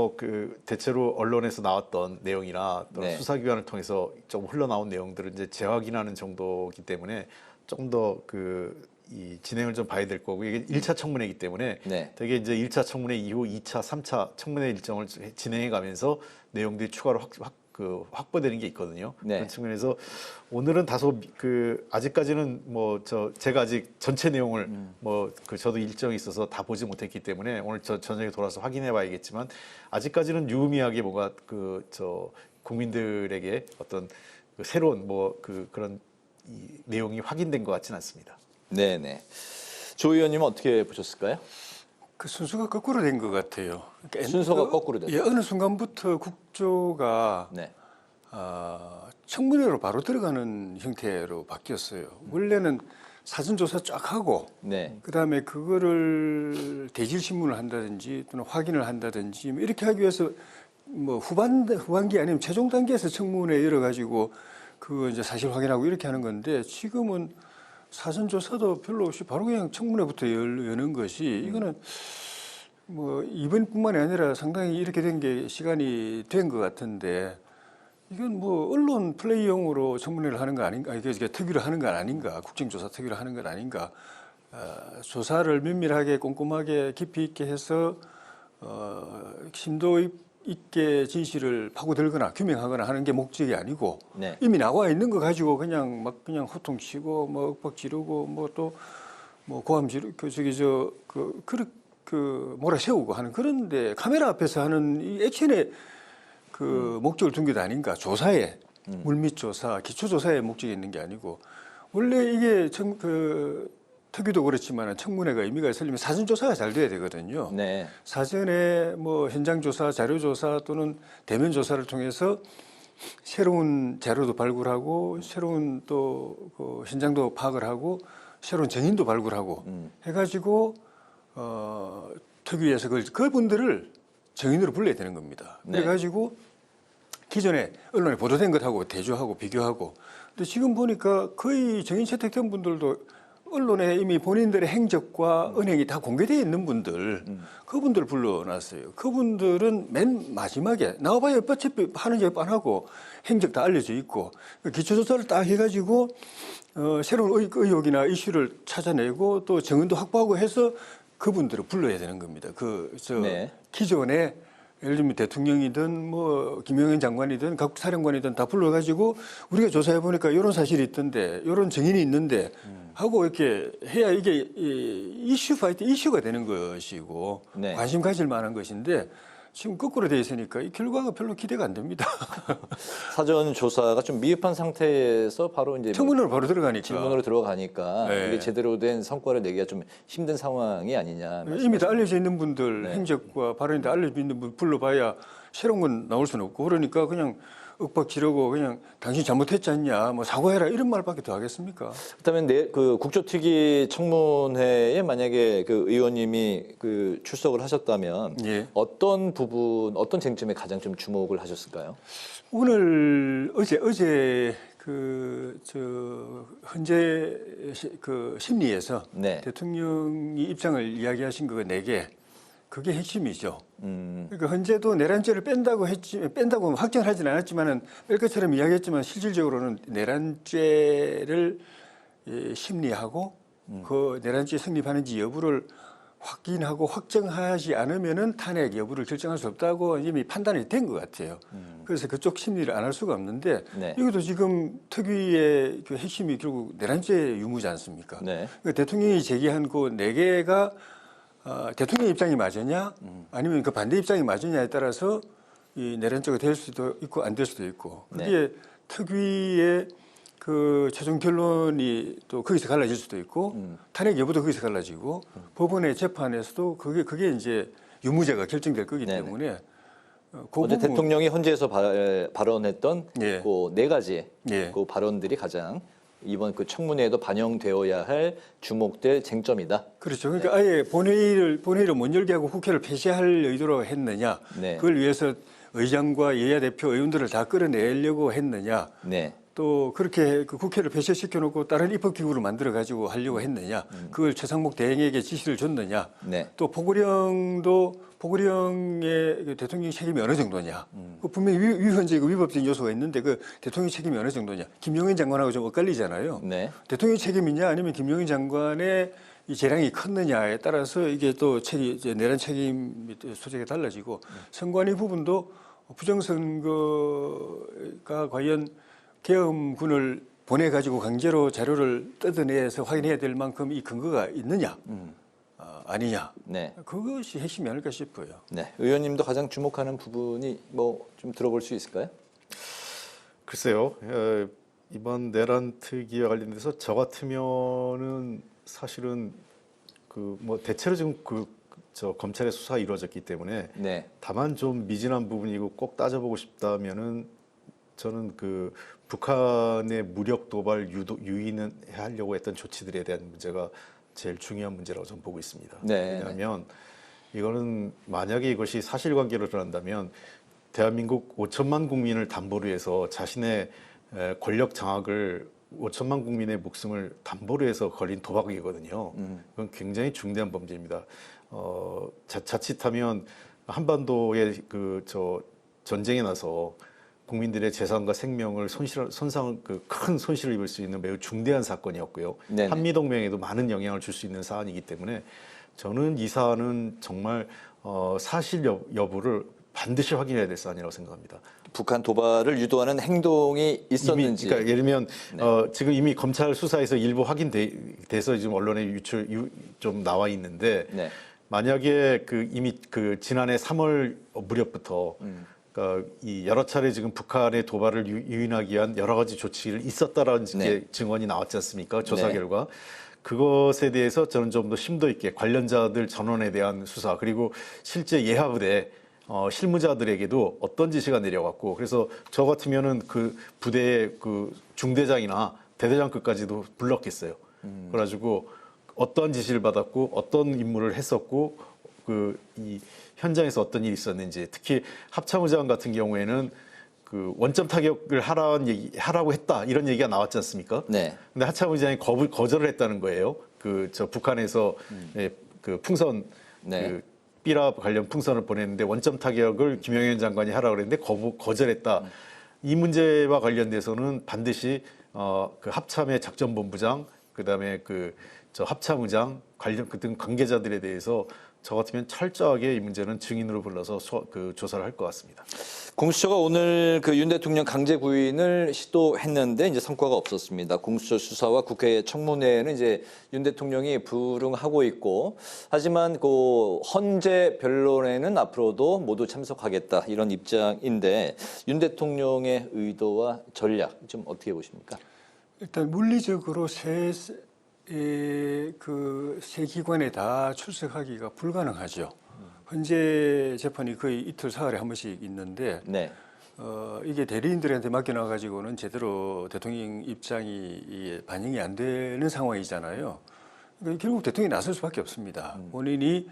Speaker 5: 대체로 언론에서 나왔던 내용이나 수사기관을 통해서 좀 흘러나온 내용들을 이제 재확인하는 정도이기 때문에 조금 더 이 진행을 좀 봐야 될 거고 이게 1차 청문회이기 때문에 되게 이제 1차 청문회 이후 2차, 3차 청문회 일정을 진행해 가면서 내용들이 추가로 확보되는 게 있거든요. 그런 측면에서 오늘은 다소 아직까지는 제가 아직 전체 내용을 저도 일정이 있어서 다 보지 못했기 때문에 오늘 저녁에 돌아서 확인해 봐야겠지만 아직까지는 유의미하게 국민들에게 어떤 새로운 그런 이 내용이 확인된 것 같지는 않습니다.
Speaker 2: 네네. 조 의원님은 어떻게 보셨을까요?
Speaker 6: 순서가 거꾸로 된 것 같아요. 그러니까
Speaker 2: 순서가 거꾸로 됐어요.
Speaker 6: 어느 순간부터 국조가 청문회로 바로 들어가는 형태로 바뀌었어요. 원래는 사전조사 쫙 하고 그다음에 그거를 대질신문을 한다든지 또는 확인을 한다든지 이렇게 하기 위해서 뭐 후반기 아니면 최종 단계에서 청문회 열어가지고 그 이제 사실 확인하고 이렇게 하는 건데 지금은 사전 조사도 별로 없이 바로 그냥 청문회부터 여는 것이 이거는 뭐 이번뿐만이 아니라 상당히 이렇게 된 게 시간이 된 것 같은데 이건 뭐 언론 플레이용으로 청문회를 하는 거 아닌가, 이게 특위를 하는 건 아닌가, 국정조사 특위를 하는 건 아닌가. 조사를 면밀하게 꼼꼼하게 깊이 있게 해서 심도 있게 진실을 파고들거나 규명하거나 하는 게 목적이 아니고
Speaker 2: 네.
Speaker 6: 이미 나와 있는 거 가지고 그냥 호통치고 뭐 윽박 지르고 뭐 또 뭐 고함 지르고 몰아세우고 하는 그런데 카메라 앞에서 하는 이 액션의 그 목적을 둔 게 아닌가. 조사에 물밑 조사, 기초 조사에 목적이 있는 게 아니고 원래 이게 특위도 그렇지만 청문회가 의미가 있으려면 사전 조사가 잘 돼야 되거든요.
Speaker 2: 네.
Speaker 6: 사전에 뭐 현장 조사, 자료 조사 또는 대면 조사를 통해서 새로운 자료도 발굴하고 새로운 또 그 현장도 파악을 하고 새로운 증인도 발굴하고 해가지고 특위에서 그분들을 증인으로 불러야 되는 겁니다.
Speaker 2: 네.
Speaker 6: 그래가지고 기존에 언론에 보도된 것하고 대조하고 비교하고. 근데 지금 보니까 거의 증인 채택된 분들도 언론에 이미 본인들의 행적과 은행이 다 공개되어 있는 분들, 그분들 불러놨어요. 그분들은 맨 마지막에 나와봐야 어차피 하는지 안 하고 행적 다 알려져 있고 기초조사를 딱 해가지고 새로운 의혹이나 이슈를 찾아내고 또 증언도 확보하고 해서 그분들을 불러야 되는 겁니다.
Speaker 2: 네.
Speaker 6: 기존에 예를 들면 대통령이든 뭐 김영현 장관이든 각 사령관이든 다 불러가지고 우리가 조사해 보니까 이런 사실이 있던데 이런 증인이 있는데 하고 이렇게 해야 이게 이슈가 되는 것이고
Speaker 2: 네.
Speaker 6: 관심 가질 만한 것인데 지금 거꾸로 돼 있으니까 이 결과가 별로 기대가 안 됩니다.
Speaker 2: 사전 조사가 좀 미흡한 상태에서 바로 이제
Speaker 6: 청문회로 바로 들어가니까
Speaker 2: 질문으로 들어가니까
Speaker 6: 네.
Speaker 2: 이게 제대로 된 성과를 내기가 좀 힘든 상황이 아니냐.
Speaker 6: 이미 다 알려져 있는 분들
Speaker 2: 네.
Speaker 6: 행적과 발언이 다 알려져 있는 분 불러봐야 새로운 건 나올 수는 없고 그러니까 그냥 윽박 지르고 그냥 당신 잘못했지 않냐 뭐 사과해라 이런 말밖에 더 하겠습니까?
Speaker 2: 그다음에 그 국조특위 청문회에 만약에 그 의원님이 그 출석을 하셨다면
Speaker 6: 예.
Speaker 2: 어떤 부분, 어떤 쟁점에 가장 좀 주목을 하셨을까요?
Speaker 6: 어제 헌재 심리에서
Speaker 2: 네.
Speaker 6: 대통령이 입장을 이야기하신 거 4개 그게 핵심이죠. 그러니까 헌재도 내란죄를 뺀다고 확정을 하진 않았지만은 뺄 것처럼 이야기했지만 실질적으로는 내란죄를 심리하고 그 내란죄 성립하는지 여부를 확인하고 확정하지 않으면은 탄핵 여부를 결정할 수 없다고 이미 판단이 된 것 같아요. 그래서 그쪽 심리를 안 할 수가 없는데
Speaker 2: 네.
Speaker 6: 이것도 지금 특위의 그 핵심이 결국 내란죄 유무지 않습니까?
Speaker 2: 네.
Speaker 6: 그러니까 대통령이 제기한 그 4개가 대통령 입장이 맞으냐 아니면 그 반대 입장이 맞으냐에 따라서 이 내란죄가 될 수도 있고 안 될 수도 있고 그게
Speaker 2: 네.
Speaker 6: 특위의 그 최종 결론이 또 거기서 갈라질 수도 있고 탄핵 여부도 거기서 갈라지고 법원의 재판에서도 그게 이제 유무죄가 결정될 거기 때문에
Speaker 2: 어제 대통령이 헌재에서 발언했던
Speaker 6: 예.
Speaker 2: 그 4가지
Speaker 6: 예.
Speaker 2: 그 발언들이 가장 이번 그 청문회에도 반영되어야 할 주목될 쟁점이다.
Speaker 6: 그렇죠. 그러니까 아예 본회의를 못 열게 하고 국회를 폐쇄할 의도로 했느냐,
Speaker 2: 네.
Speaker 6: 그걸 위해서 의장과 여야 대표 의원들을 다 끌어내려고 했느냐,
Speaker 2: 네.
Speaker 6: 또 그렇게 그 국회를 폐쇄시켜 놓고 다른 입법기구를 만들어 가지고 하려고 했느냐, 그걸 최상목 대행에게 지시를 줬느냐,
Speaker 2: 네.
Speaker 6: 또 포고령의 대통령 책임이 어느 정도냐, 그 분명히 위헌적이고 위법적인 요소가 있는데 그 대통령 책임이 어느 정도냐, 김용현 장관하고 좀 엇갈리잖아요.
Speaker 2: 네.
Speaker 6: 대통령 책임이냐 아니면 김용현 장관의 이 재량이 컸느냐에 따라서 이게 또 내란 책임 소재가 달라지고 선관위 부분도 부정선거가 과연 계엄군을 보내가지고 강제로 자료를 뜯어내서 확인해야 될 만큼 이 근거가 있느냐 아니냐
Speaker 2: 네.
Speaker 6: 그것이 핵심이 아닐까 싶어요.
Speaker 2: 네. 의원님도 가장 주목하는 부분이 뭐 좀 들어볼 수 있을까요?
Speaker 5: 글쎄요. 이번 내란 특위와 관련돼서 저 같으면은 사실은 그 뭐 대체로 지금 검찰의 수사가 이루어졌기 때문에
Speaker 2: 네.
Speaker 5: 다만 좀 미진한 부분이고 꼭 따져보고 싶다면은 저는 그 북한의 무력 도발 유인을 하려고 했던 조치들에 대한 문제가 제일 중요한 문제라고 저는 보고 있습니다.
Speaker 2: 네.
Speaker 5: 왜냐하면 이거는 만약에 이것이 사실관계로 드러난다면 대한민국 5천만 국민을 담보로 해서 자신의 권력 장악을 5천만 국민의 목숨을 담보로 해서 걸린 도박이거든요. 그건 굉장히 중대한 범죄입니다. 자칫하면 한반도의 전쟁에 나서 국민들의 재산과 생명을 손상을 큰 손실을 입을 수 있는 매우 중대한 사건이었고요.
Speaker 2: 네네.
Speaker 5: 한미동맹에도 많은 영향을 줄 수 있는 사안이기 때문에 저는 이 사안은 정말 사실 여부를 반드시 확인해야 될 사안이라고 생각합니다.
Speaker 2: 북한 도발을 유도하는 행동이 있었는지.
Speaker 5: 그러니까 예를 들면 지금 이미 검찰 수사에서 일부 확인돼서 지금 언론에 좀 나와 있는데
Speaker 2: 네.
Speaker 5: 만약에 이미 지난해 3월 무렵부터 그러니까 이 여러 차례 지금 북한의 도발을 유인하기 위한 여러 가지 조치를 있었다라는 증언이 나왔지 않습니까? 조사 결과. 그것에 대해서 저는 좀 더 심도 있게 관련자들 전원에 대한 수사 그리고 실제 예하부대 실무자들에게도 어떤 지시가 내려갔고 그래서 저 같으면은 그 부대의 중대장이나 대대장급까지도 불렀겠어요. 그래가지고 어떤 지시를 받았고 어떤 임무를 했었고 이 현장에서 어떤 일이 있었는지 특히 합참의장 같은 경우에는 원점 타격을 하라고 했다 이런 얘기가 나왔지 않습니까?
Speaker 2: 네.
Speaker 5: 근데 합참의장이 거절을 했다는 거예요. 북한에서 풍선 삐라 관련 풍선을 보냈는데 원점 타격을 김영현 장관이 하라고 그랬는데 거절했다. 이 문제와 관련돼서는 반드시 그 합참의 작전본부장 그다음에 합참의장 등 관계자들에 대해서 저 같으면 철저하게 이 문제는 증인으로 불러서 조사를 할 것 같습니다.
Speaker 2: 공수처가 오늘 윤 대통령 강제 구인을 시도했는데 이제 성과가 없었습니다. 공수처 수사와 국회 청문회에는 이제 윤 대통령이 불응하고 있고, 하지만 헌재 변론에는 앞으로도 모두 참석하겠다 이런 입장인데 윤 대통령의 의도와 전략 좀 어떻게 보십니까?
Speaker 6: 일단 물리적으로 세 기관에 다 출석하기가 불가능하죠. 헌재 재판이 거의 이틀 사흘에 한 번씩 있는데 이게 대리인들한테 맡겨놔가지고는 제대로 대통령 입장이 반영이 안 되는 상황이잖아요. 그러니까 결국 대통령이 나설 수밖에 없습니다. 본인이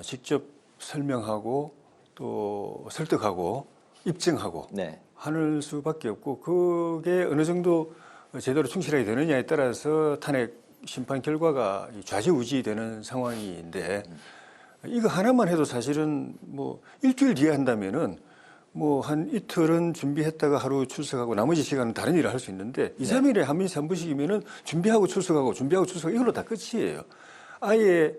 Speaker 6: 직접 설명하고 또 설득하고 입증하고 하는 수밖에 없고 그게 어느 정도 제대로 충실하게 되느냐에 따라서 탄핵 심판 결과가 좌지우지되는 상황인데 이거 하나만 해도 사실은 일주일 뒤에 한다면은 한 이틀은 준비했다가 하루 출석하고 나머지 시간은 다른 일을 할 수 있는데 2, 3일에 한 번씩이면은 준비하고 출석하고 이걸로 다 끝이에요. 아예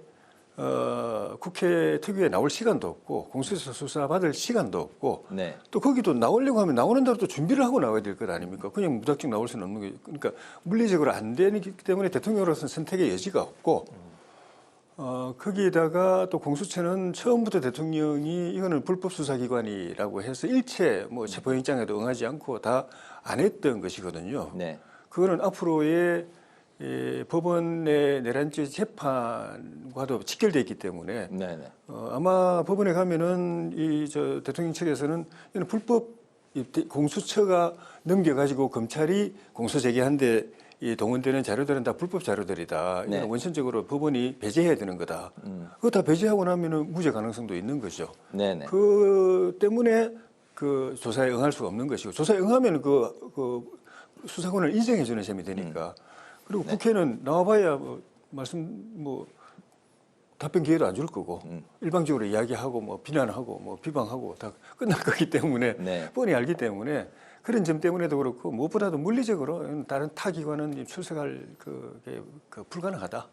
Speaker 6: 국회 특위에 나올 시간도 없고 공수처 수사 받을 시간도 없고 또 거기도 나오려고 하면 나오는 대로 또 준비를 하고 나와야 될 것 아닙니까? 그냥 무작정 나올 수는 없는 거예요. 그러니까 물리적으로 안 되기 때문에 대통령으로서는 선택의 여지가 없고 거기에다가 또 공수처는 처음부터 대통령이 이거는 불법 수사기관이라고 해서 일체 체포영장에도 응하지 않고 다 안 했던 것이거든요. 그거는 앞으로의 법원의 내란죄 재판과도 직결되어 있기 때문에 아마 법원에 가면은 대통령 측에서는 이는 불법 공수처가 넘겨가지고 검찰이 공소 제기한데 동원되는 자료들은 다 불법 자료들이다. 이건 원천적으로 법원이 배제해야 되는 거다. 그거 다 배제하고 나면은 무죄 가능성도 있는 거죠. 그 때문에 조사에 응할 수가 없는 것이고 조사에 응하면 수사권을 인정해 주는 셈이 되니까. 그리고 국회는 나와봐야 답변 기회도 안 줄 거고 일방적으로 이야기하고 비난하고 비방하고 다 끝날 거기 때문에 뻔히 알기 때문에 그런 점 때문에도 그렇고 무엇보다도 물리적으로 다른 타 기관은 출석할 그게 불가능하다.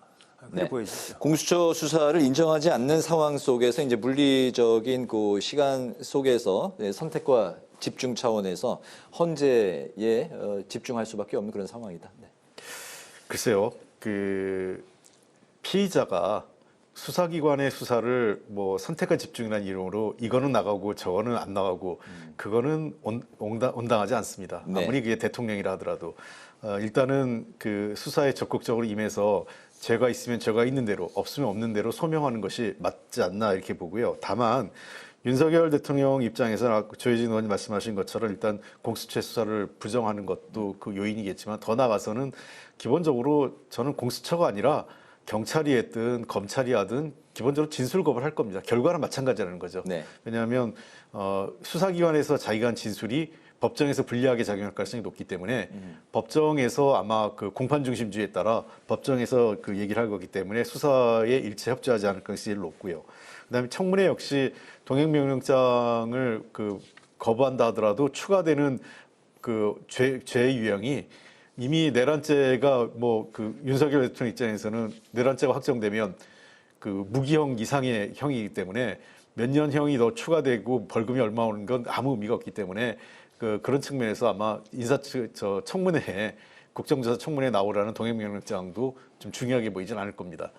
Speaker 6: 그래 보여지죠.
Speaker 2: 공수처 수사를 인정하지 않는 상황 속에서 이제 물리적인 시간 속에서 선택과 집중 차원에서 헌재에 집중할 수밖에 없는 그런 상황이다.
Speaker 5: 글쎄요, 피의자가 수사기관의 수사를 선택과 집중이라는 이름으로 이거는 나가고 저거는 안 나가고 그거는 온당하지 않습니다. 아무리 그게 대통령이라 하더라도 일단은 수사에 적극적으로 임해서 죄가 있으면 죄가 있는 대로 없으면 없는 대로 소명하는 것이 맞지 않나 이렇게 보고요. 다만 윤석열 대통령 입장에서는 조혜진 의원이 말씀하신 것처럼 일단 공수처 수사를 부정하는 것도 그 요인이겠지만 더 나아가서는 기본적으로 저는 공수처가 아니라 경찰이 했든 검찰이 하든 기본적으로 진술 거부를 할 겁니다. 결과는 마찬가지라는 거죠.
Speaker 2: 네.
Speaker 5: 왜냐하면 수사기관에서 자기가 한 진술이 법정에서 불리하게 작용할 가능성이 높기 때문에 법정에서 아마 그 공판 중심주의에 따라 법정에서 그 얘기를 할 거기 때문에 수사에 일체 협조하지 않을 가능성이 제일 높고요. 그다음에 청문회 역시 동행명령장을 그 거부한다 하더라도 추가되는 그 죄 유형이 이미 내란죄가 뭐 그 윤석열 대통령 입장에서는 내란죄가 확정되면 그 무기형 이상의 형이기 때문에 몇 년 형이 더 추가되고 벌금이 얼마 오는 건 아무 의미가 없기 때문에 그런 측면에서 아마 청문회에 국정조사 청문회에 나오라는 동행명령장도 좀 중요하게 보이진 않을 겁니다.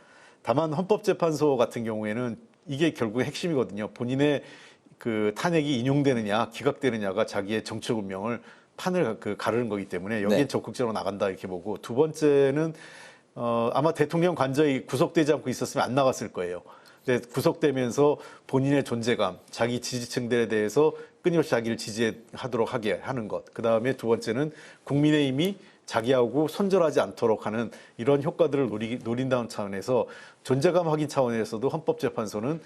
Speaker 5: 다만 헌법재판소 같은 경우에는 이게 결국 핵심이거든요. 본인의 그 탄핵이 인용되느냐 기각되느냐가 자기의 정책 운명을 판을 가르는 거기 때문에 여기에 적극적으로 나간다 이렇게 보고, 두 번째는 아마 대통령 관저에 구속되지 않고 있었으면 안 나갔을 거예요. 근데 구속되면서 본인의 존재감, 자기 지지층들에 대해서 끊임없이 자기를 지지하도록 하게 하는 것. 그 다음에 두 번째는 국민의힘이 자기하고 손절하지 않도록 하는 이런 효과들을 노린다는 차원에서 존재감 확인 차원에서도 헌법재판소는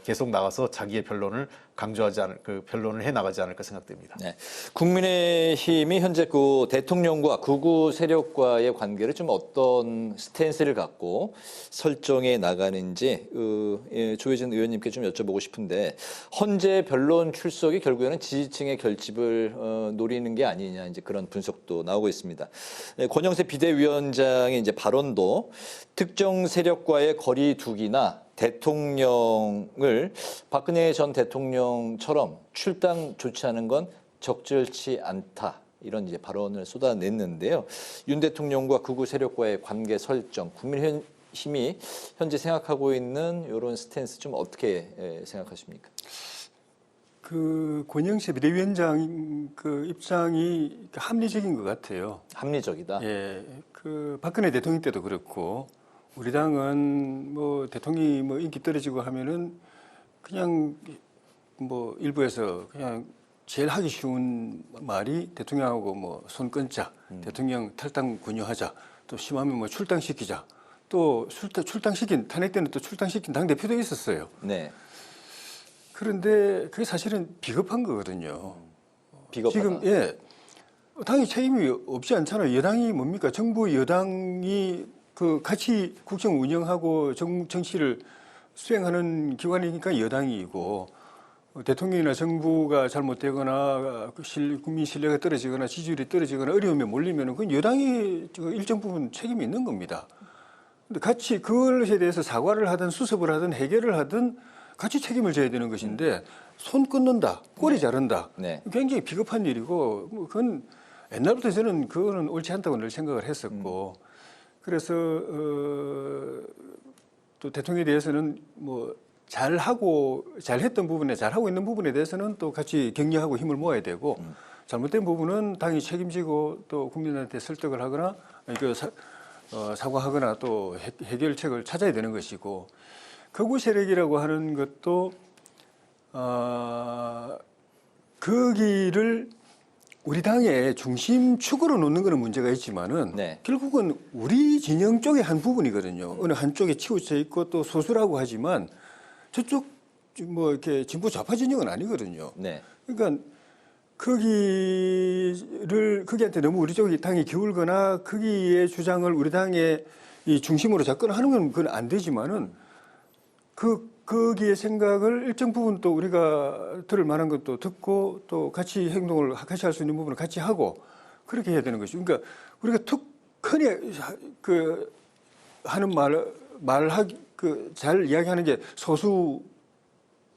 Speaker 5: 계속 나가서 자기의 변론을 강조하지 않을 변론을 해 나가지 않을까 생각됩니다.
Speaker 2: 네. 국민의힘이 현재 그 대통령과 극우 세력과의 관계를 좀 어떤 스탠스를 갖고 설정해 나가는지 조혜진 의원님께 좀 여쭤보고 싶은데, 헌재 변론 출석이 결국에는 지지층의 결집을 노리는 게 아니냐, 이제 그런 분석도 나오고 있습니다. 권영세 비대위원장의 이제 발언도 특정 세력과의 거리 두기나 대통령을 박근혜 전 대통령처럼 출당 조치하는 건 적절치 않다, 이런 이제 발언을 쏟아냈는데요. 윤 대통령과 극우 세력과의 관계 설정, 국민의힘이 현재 생각하고 있는 이런 스탠스 좀 어떻게 생각하십니까?
Speaker 6: 그 권영세 비대위원장 그 입장이 합리적인 것 같아요.
Speaker 2: 합리적이다.
Speaker 6: 예, 그 박근혜 대통령 때도 그렇고 우리 당은 뭐 대통령이 뭐 인기 떨어지고 하면은 그냥 뭐 일부에서 그냥 제일 하기 쉬운 말이 대통령하고 뭐 손 끊자, 대통령 탈당 권유하자, 또 심하면 뭐 출당시키자, 또 출당시킨 탄핵 때는 또 출당시킨 당 대표도 있었어요.
Speaker 2: 네.
Speaker 6: 그런데 그게 사실은 비겁한 거거든요.
Speaker 2: 비겁하다.
Speaker 6: 지금 당이 책임이 없지 않잖아요. 여당이 뭡니까? 정부 여당이 그 같이 국정 운영하고 정치를 수행하는 기관이니까 여당이고, 대통령이나 정부가 잘못되거나 국민 신뢰가 떨어지거나 지지율이 떨어지거나 어려움에 몰리면 그건 여당이 일정 부분 책임이 있는 겁니다. 근데 같이 그것에 대해서 사과를 하든 수습을 하든 해결을 하든 같이 책임을 져야 되는 것인데, 손 끊는다, 꼬리 자른다, 굉장히 비겁한 일이고, 그건 옛날부터 저는 그거는 옳지 않다고 늘 생각을 했었고, 그래서 또 대통령에 대해서는 뭐 잘했던 부분에, 잘하고 있는 부분에 대해서는 또 같이 격려하고 힘을 모아야 되고, 잘못된 부분은 당이 책임지고 또 국민한테 설득을 하거나 사과하거나 또 해결책을 찾아야 되는 것이고, 극우 세력이라고 하는 것도 거기를 우리 당의 중심축으로 놓는 것은 문제가 있지만은 결국은 우리 진영 쪽의 한 부분이거든요. 어느 한쪽에 치우쳐 있고 또 소수라고 하지만 저쪽 뭐 이렇게 진보 좌파 진영은 아니거든요. 그러니까 거기한테 너무 우리 쪽이 당이 기울거나 거기의 주장을 우리 당의 이 중심으로 접근하는 건 그건 안 되지만은 거기에 생각을 일정 부분 또 우리가 들을 만한 것도 듣고 또 같이 행동을 같이 할 수 있는 부분을 같이 하고 그렇게 해야 되는 것이죠. 그러니까 우리가 툭 흔히 하는 잘 이야기하는 게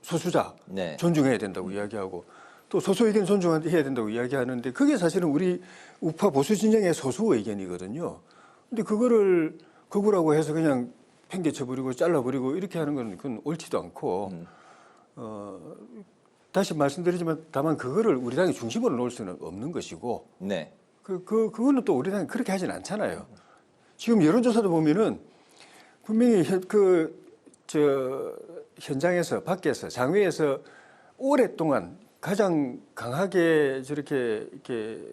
Speaker 6: 소수자 존중해야 된다고 이야기하고 또 소수 의견 존중해야 된다고 이야기하는데 그게 사실은 우리 우파 보수 진영의 소수 의견이거든요. 근데 그거를 극우라고 해서 그냥 팽개쳐버리고 잘라버리고 이렇게 하는 건 그건 옳지도 않고 다시 말씀드리지만 다만 그거를 우리 당의 중심으로 놓을 수는 없는 것이고 그거는 또 우리 당이 그렇게 하진 않잖아요. 지금 여론조사도 보면은 분명히 현장에서 밖에서 장외에서 오랫동안 가장 강하게 저렇게 이렇게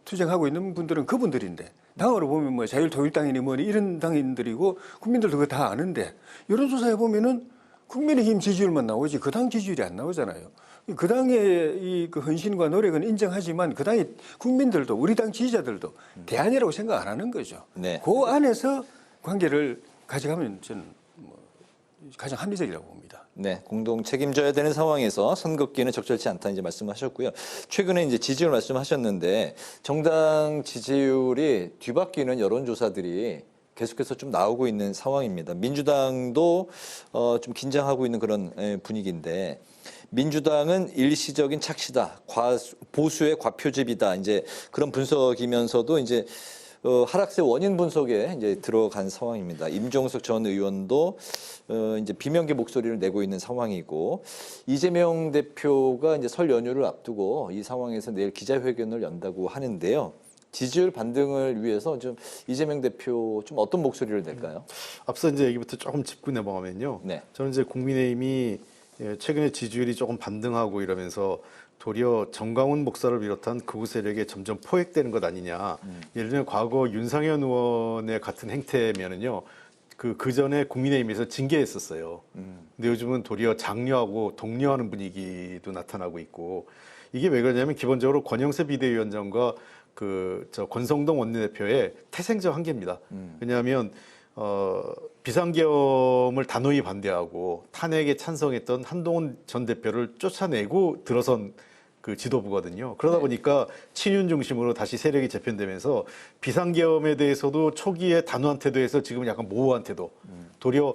Speaker 6: 투쟁하고 있는 분들은 그분들인데 당으로 보면 뭐 자유통일당이니 뭐니 이런 당인들이고 국민들도 그거 다 아는데 여론조사에 보면은 국민의힘 지지율만 나오지 그 당 지지율이 안 나오잖아요. 그 당의 그 헌신과 노력은 인정하지만 그 당의 국민들도 우리 당 지지자들도 대안이라고 생각 안 하는 거죠.
Speaker 2: 네.
Speaker 6: 그 안에서 관계를 가져가면 저는 뭐 가장 합리적이라고 봅니다.
Speaker 2: 네, 공동 책임져야 되는 상황에서 선긋기는 적절치 않다 이제 말씀하셨고요. 최근에 이제 지지율 말씀하셨는데 정당 지지율이 뒤바뀌는 여론조사들이 계속해서 좀 나오고 있는 상황입니다. 민주당도 좀 긴장하고 있는 그런 분위기인데 민주당은 일시적인 착시다, 보수의 과표집이다 이제 그런 분석이면서도 이제 하락세 원인 분석에 이제 들어간 상황입니다. 임종석 전 의원도 이제 비명계 목소리를 내고 있는 상황이고 이재명 대표가 이제 설 연휴를 앞두고 이 상황에서 내일 기자회견을 연다고 하는데요. 지지율 반등을 위해서 좀 이재명 대표 좀 어떤 목소리를 낼까요?
Speaker 5: 앞서 이제 얘기부터 조금 짚고 넘어가면요.
Speaker 2: 네.
Speaker 5: 저는 이제 국민의힘이 최근에 지지율이 조금 반등하고 이러면서 도리어 정강훈 목사를 비롯한 극우 세력에 점점 포획되는 것 아니냐. 예를 들면 과거 윤상현 의원의 같은 행태면은요. 그 전에 국민의힘에서 징계했었어요. 근데 요즘은 도리어 장려하고 독려하는 분위기도 나타나고 있고 이게 왜 그러냐면 기본적으로 권영세 비대위원장과 권성동 원내대표의 태생적 한계입니다. 왜냐하면 비상계엄을 단호히 반대하고 탄핵에 찬성했던 한동훈 전 대표를 쫓아내고 들어선 그 지도부거든요. 그러다 보니까 친윤 중심으로 다시 세력이 재편되면서 비상계엄에 대해서도 초기에 단호한 태도에서 지금은 약간 모호한 태도. 도리어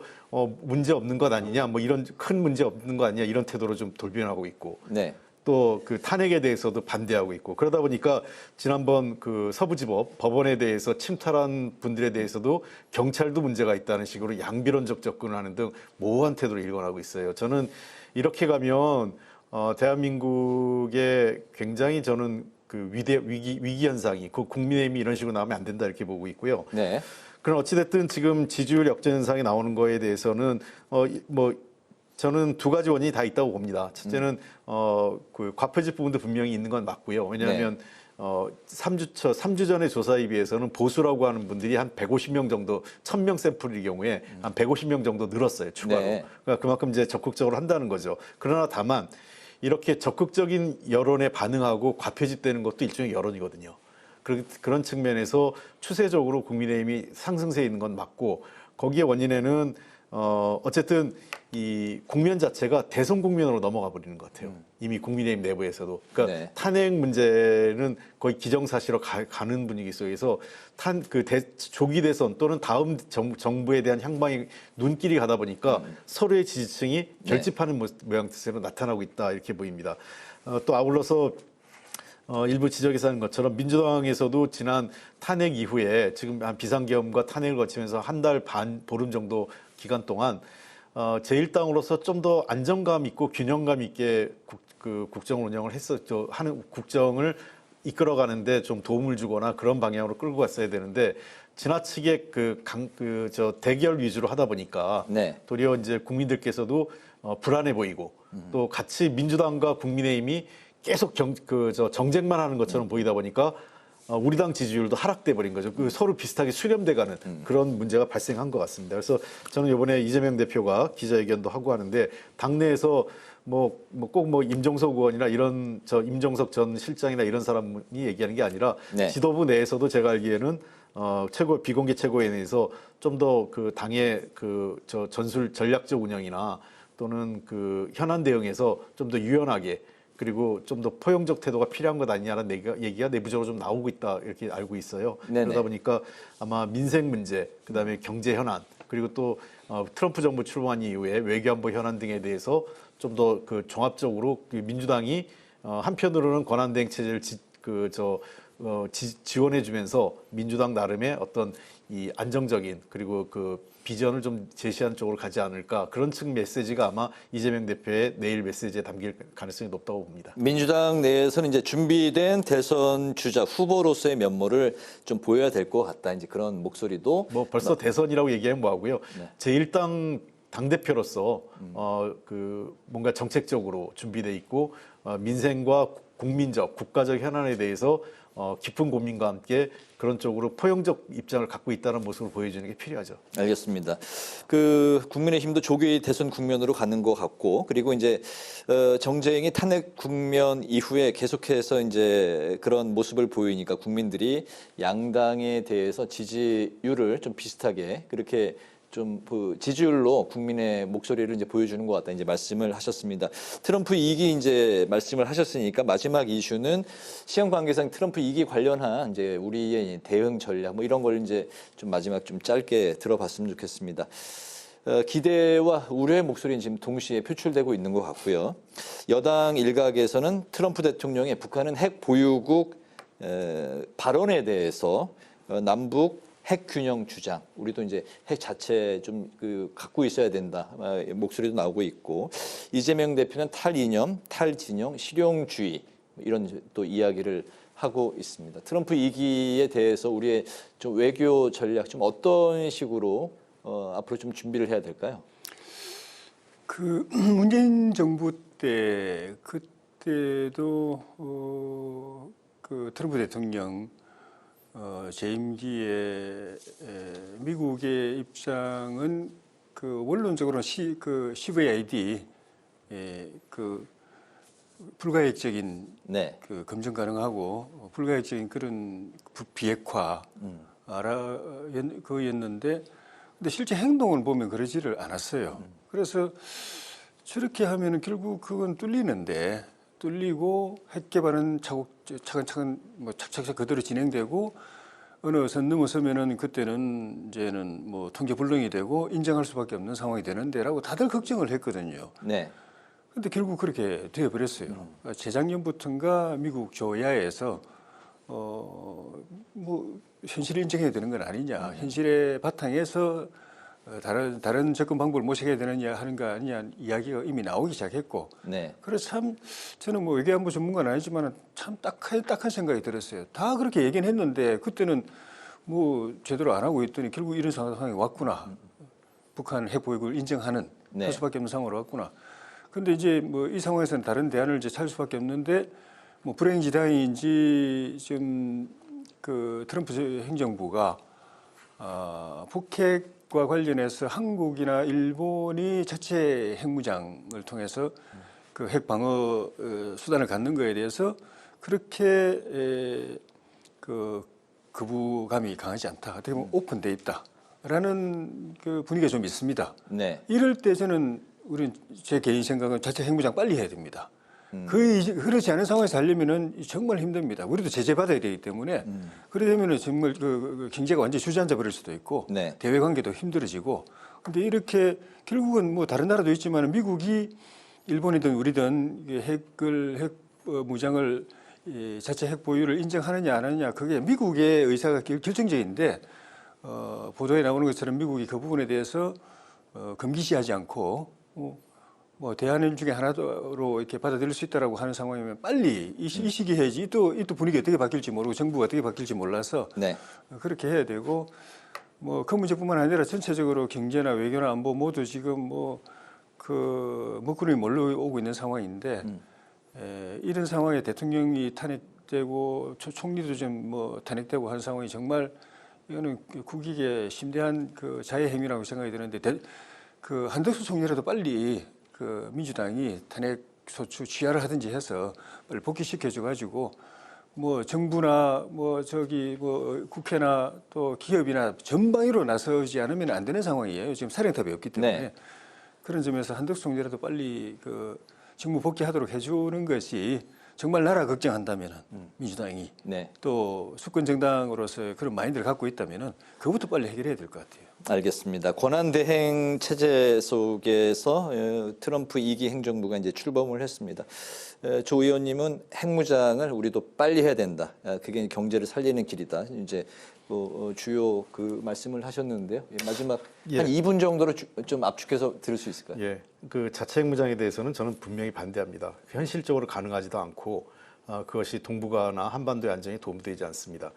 Speaker 5: 문제 없는 것 아니냐, 뭐 이런 큰 문제 없는 것 아니냐 이런 태도로 좀 돌변하고 있고.
Speaker 2: 네.
Speaker 5: 또 그 탄핵에 대해서도 반대하고 있고 그러다 보니까 지난번 그 서부지법 법원에 대해서 침탈한 분들에 대해서도 경찰도 문제가 있다는 식으로 양비론적 접근을 하는 등 모호한 태도를 일관하고 있어요. 저는 이렇게 가면 대한민국의 굉장히 저는 그 위기 현상이 그 국민의힘이 이런 식으로 나오면 안 된다 이렇게 보고 있고요.
Speaker 2: 네.
Speaker 5: 그럼 어찌됐든 지금 지지율 역전 현상이 나오는 거에 대해서는 저는 두 가지 원인이 다 있다고 봅니다. 첫째는 그 과표집 부분도 분명히 있는 건 맞고요. 왜냐하면 3주 전의 조사에 비해서는 보수라고 하는 분들이 한 150명 정도, 1000명 샘플일 경우에 한 150명 정도 늘었어요, 추가로.
Speaker 2: 네.
Speaker 5: 그러니까 그만큼 이제 적극적으로 한다는 거죠. 그러나 다만 이렇게 적극적인 여론에 반응하고 과표집되는 것도 일종의 여론이거든요. 그런 측면에서 추세적으로 국민의힘이 상승세에 있는 건 맞고 거기에 원인에는 어쨌든 이 국면 자체가 대선 국면으로 넘어가 버리는 것 같아요. 이미 국민의힘 내부에서도. 그러니까
Speaker 2: 네.
Speaker 5: 탄핵 문제는 거의 기정사실로 가는 분위기 속에서 조기 대선 또는 다음 정부에 대한 향방이 눈길이 가다 보니까 서로의 지지층이 결집하는 모양새로 나타나고 있다 이렇게 보입니다. 또 아울러서 일부 지적에서 하는 것처럼 민주당에서도 지난 탄핵 이후에 지금 한 비상계엄과 탄핵을 거치면서 한 달 반, 보름 정도 기간 동안 제1당으로서 좀 더 안정감 있고 균형감 있게 국정을 운영을 하는 국정을 이끌어가는데 좀 도움을 주거나 그런 방향으로 끌고 갔어야 되는데 지나치게 대결 위주로 하다 보니까 도리어 이제 국민들께서도 불안해 보이고 또 같이 민주당과 국민의힘이 계속 정쟁만 하는 것처럼 보이다 보니까 우리 당 지지율도 하락돼 버린 거죠. 서로 비슷하게 수렴돼가는 그런 문제가 발생한 것 같습니다. 그래서 저는 이번에 이재명 대표가 기자회견도 하고 하는데 당내에서 꼭 임종석 의원이나 이런 임종석 전 실장이나 이런 사람이 얘기하는 게 아니라 지도부 내에서도 제가 알기에는 비공개 최고위원회에서 좀 더 그 당의 전술 전략적 운영이나 또는 그 현안 대응에서 좀 더 유연하게 그리고 좀 더 포용적 태도가 필요한 것 아니냐는 얘기가 내부적으로 좀 나오고 있다 이렇게 알고 있어요.
Speaker 2: 네네.
Speaker 5: 그러다 보니까 아마 민생 문제, 그다음에 경제 현안, 그리고 또 트럼프 정부 출범한 이후에 외교안보 현안 등에 대해서 좀 더 종합적으로 민주당이 한편으로는 권한대행 체제를 지원해주면서 민주당 나름의 어떤 이 안정적인 그리고 비전을 좀 제시하는 쪽으로 가지 않을까 그런 측 메시지가 아마 이재명 대표의 내일 메시지에 담길 가능성이 높다고 봅니다.
Speaker 2: 민주당 내에서는 이제 준비된 대선 주자 후보로서의 면모를 좀 보여야 될 것 같다. 이제 그런 목소리도
Speaker 5: 벌써 대선이라고 얘기하면 뭐하고요. 제1당 당대표로서 뭔가 정책적으로 준비돼 있고 민생과 국민적, 국가적 현안에 대해서 깊은 고민과 함께 그런 쪽으로 포용적 입장을 갖고 있다는 모습을 보여주는 게 필요하죠.
Speaker 2: 알겠습니다. 국민의힘도 조기 대선 국면으로 가는 것 같고, 그리고 이제 정재영이 탄핵 국면 이후에 계속해서 이제 그런 모습을 보이니까 국민들이 양당에 대해서 지지율을 좀 비슷하게 그렇게 좀 지지율로 국민의 목소리를 이제 보여주는 것 같다 이제 말씀을 하셨습니다. 트럼프 2기 이제 말씀을 하셨으니까 마지막 이슈는 시험 관계상 트럼프 2기 관련한 이제 우리의 대응 전략 뭐 이런 걸 이제 좀 마지막 좀 짧게 들어봤으면 좋겠습니다. 기대와 우려의 목소리는 지금 동시에 표출되고 있는 것 같고요. 여당 일각에서는 트럼프 대통령의 북한은 핵 보유국 발언에 대해서 남북 핵 균형 주장, 우리도 이제 핵 자체 좀 갖고 있어야 된다 목소리도 나오고 있고, 이재명 대표는 탈이념, 탈진영, 실용주의 이런 또 이야기를 하고 있습니다. 트럼프 2기에 대해서 우리의 좀 외교 전략 좀 어떤 식으로 앞으로 좀 준비를 해야 될까요?
Speaker 6: 문재인 정부 때 그때도 트럼프 대통령 재임기에 미국의 입장은 원론적으로는 CVID 불가역적인
Speaker 2: 네.
Speaker 6: 검증 가능하고 불가역적인 그런 비핵화 그였는데, 근데 실제 행동을 보면 그러지를 않았어요. 그래서 저렇게 하면은 결국 그건 뚫리고 핵 개발은 차근차근 착착 그대로 진행되고 어느 선 넘어서면은 그때는 이제는 뭐 통제 불능이 되고 인정할 수밖에 없는 상황이 되는데라고 다들 걱정을 했거든요.
Speaker 2: 네.
Speaker 6: 근데 결국 그렇게 되어버렸어요. 재작년부터인가 미국 조야에서 뭐 현실을 인정해야 되는 건 아니냐, 현실의 바탕에서 다른 접근 방법을 모색해야 되느냐 하는 거 아니냐 이야기가 이미 나오기 시작했고,
Speaker 2: 네.
Speaker 6: 그래서 참 저는 뭐 외교안보 전문가는 아니지만 참 딱한 생각이 들었어요. 다 그렇게 얘기는 했는데 그때는 뭐 제대로 안 하고 있더니 결국 이런 상황이 왔구나. 북한 핵 보유국을 인정하는
Speaker 2: 네.
Speaker 6: 할 수밖에 없는 상황으로 왔구나. 근데 이제 뭐 이 상황에서는 다른 대안을 이제 찾을 수밖에 없는데, 뭐 불행지당인지 지금 트럼프 행정부가 북핵과 관련해서 한국이나 일본이 자체 핵무장을 통해서 핵 방어 수단을 갖는 거에 대해서 그렇게 거부감이 강하지 않다. 어떻게 보면 오픈돼 있다라는 분위기가 좀 있습니다.
Speaker 2: 네.
Speaker 6: 이럴 때 저는 제 개인 생각은 자체 핵무장 빨리 해야 됩니다. 그렇지 않은 상황에서 하려면은 정말 힘듭니다. 우리도 제재 받아야 되기 때문에 그러려면은 정말 경제가 완전히 주저앉아 버릴 수도 있고,
Speaker 2: 네.
Speaker 6: 대외 관계도 힘들어지고. 근데 이렇게 결국은 뭐 다른 나라도 있지만 미국이 일본이든 우리든 핵 무장을 자체 핵 보유를 인정하느냐 안 하느냐, 그게 미국의 의사가 결정적인데, 보도에 나오는 것처럼 미국이 그 부분에 대해서 금기시하지 않고 뭐 대안일 중에 하나로 이렇게 받아들일 수 있다라고 하는 상황이면 빨리 이 시기 해야지. 또 분위기 어떻게 바뀔지 모르고 정부가 어떻게 바뀔지 몰라서
Speaker 2: 네.
Speaker 6: 그렇게 해야 되고, 뭐 그 문제뿐만 아니라 전체적으로 경제나 외교나 안보 모두 지금 먹구름이 몰려오고 있는 상황인데, 이런 상황에 대통령이 탄핵되고 총리도 좀 탄핵되고 하는 상황이 정말 이거는 국익에 심대한 자해 행위라고 생각이 드는데, 한덕수 총리라도 빨리 민주당이 탄핵 소추 취하를 하든지 해서 빨리 복귀시켜줘 가지고 뭐 정부나 국회나 또 기업이나 전방위로 나서지 않으면 안 되는 상황이에요. 지금 사령탑이 없기 때문에.
Speaker 2: 네.
Speaker 6: 그런 점에서 한덕수 총리라도 빨리 직무 복귀하도록 해주는 것이, 정말 나라 걱정한다면은 민주당이
Speaker 2: 네.
Speaker 6: 또 수권 정당으로서 그런 마인드를 갖고 있다면은 그것부터 빨리 해결해야 될 것 같아요.
Speaker 2: 알겠습니다. 권한대행 체제 속에서 트럼프 2기 행정부가 이제 출범을 했습니다. 조 의원님은 핵무장을 우리도 빨리 해야 된다. 그게 경제를 살리는 길이다. 이제 주요 말씀을 하셨는데요. 마지막 한 2분 정도로 좀 압축해서 들을 수 있을까요?
Speaker 5: 예, 자체 핵무장에 대해서는 저는 분명히 반대합니다. 현실적으로 가능하지도 않고 그것이 동북아나 한반도의 안정에 도움되지 않습니다.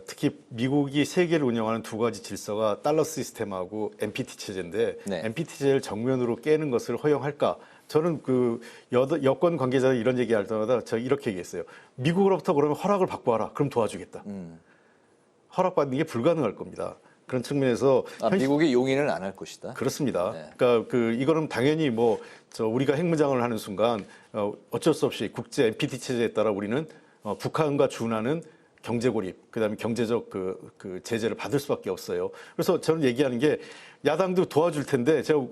Speaker 5: 특히 미국이 세계를 운영하는 두 가지 질서가 달러 시스템하고 NPT 체제인데, 네. NPT 체제를 정면으로 깨는 것을 허용할까? 저는 그 여권 관계자들 이런 얘기할 때마다 제가 이렇게 얘기했어요. 미국으로부터 그러면 허락을 받고 와라. 그럼 도와주겠다. 허락받는 게 불가능할 겁니다. 그런 측면에서
Speaker 2: 미국이 용인을 안 할 것이다.
Speaker 5: 그렇습니다. 그러니까 이거는 당연히 우리가 핵무장을 하는 순간 어쩔 수 없이 국제 NPT 체제에 따라 우리는 북한과 준하는 경제 고립, 그다음에 경제적 그 제재를 받을 수밖에 없어요. 그래서 저는 얘기하는 게 야당도 도와줄 텐데 제가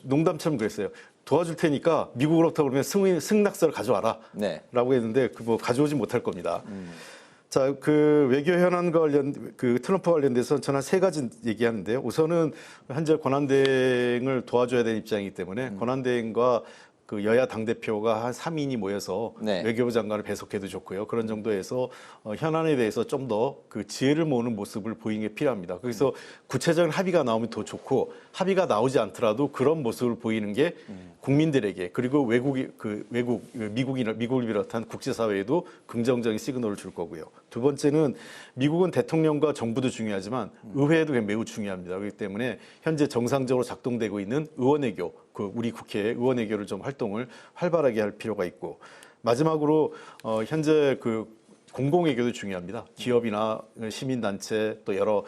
Speaker 5: 농담처럼 그랬어요. 도와줄 테니까 미국으로부터 그러면 승낙서를 가져와라.
Speaker 2: 네.
Speaker 5: 라고 했는데 가져오지 못할 겁니다. 자, 외교 현안과 트럼프 관련돼서 저는 한 3가지 얘기하는데요. 우선은 현재 권한대행을 도와줘야 되는 입장이기 때문에 권한대행과 여야 당대표가 한 3인이 모여서 외교부 장관을 배석해도 좋고요. 그런 정도에서 현안에 대해서 좀 더 지혜를 모으는 모습을 보이는 게 필요합니다. 그래서 구체적인 합의가 나오면 더 좋고 합의가 나오지 않더라도 그런 모습을 보이는 게 국민들에게 그리고 미국을 비롯한 국제사회에도 긍정적인 시그널을 줄 거고요. 두 번째는 미국은 대통령과 정부도 중요하지만 의회도 매우 중요합니다. 그렇기 때문에 현재 정상적으로 작동되고 있는 의원외교, 우리 국회의 의원외교를 좀 활동을 활발하게 할 필요가 있고 마지막으로 현재 공공외교도 중요합니다. 기업이나 시민단체 또 여러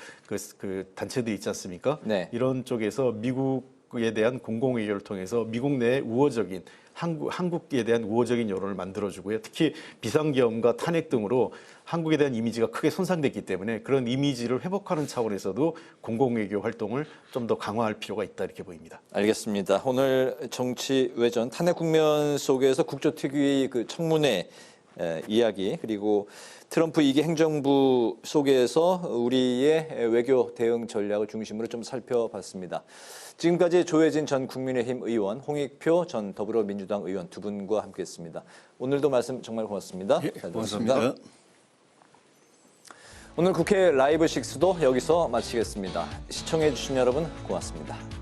Speaker 5: 단체들이 있지 않습니까?
Speaker 2: 네.
Speaker 5: 이런 쪽에서 미국에 대한 공공외교를 통해서 미국 내에 우호적인 한국에 대한 우호적인 여론을 만들어주고요. 특히 비상계엄과 탄핵 등으로 한국에 대한 이미지가 크게 손상됐기 때문에 그런 이미지를 회복하는 차원에서도 공공외교 활동을 좀 더 강화할 필요가 있다 이렇게 보입니다.
Speaker 2: 알겠습니다. 오늘 정치 외전 탄핵 국면 속에서 국조특위 청문회 이야기 그리고 트럼프 2기 행정부 속에서 우리의 외교 대응 전략을 중심으로 좀 살펴봤습니다. 지금까지 조혜진 전 국민의힘 의원, 홍익표 전 더불어민주당 의원 두 분과 함께했습니다. 오늘도 말씀 정말 고맙습니다. 잘
Speaker 6: 고맙습니다.
Speaker 2: 오늘 국회 라이브 6도 여기서 마치겠습니다. 시청해주신 여러분 고맙습니다.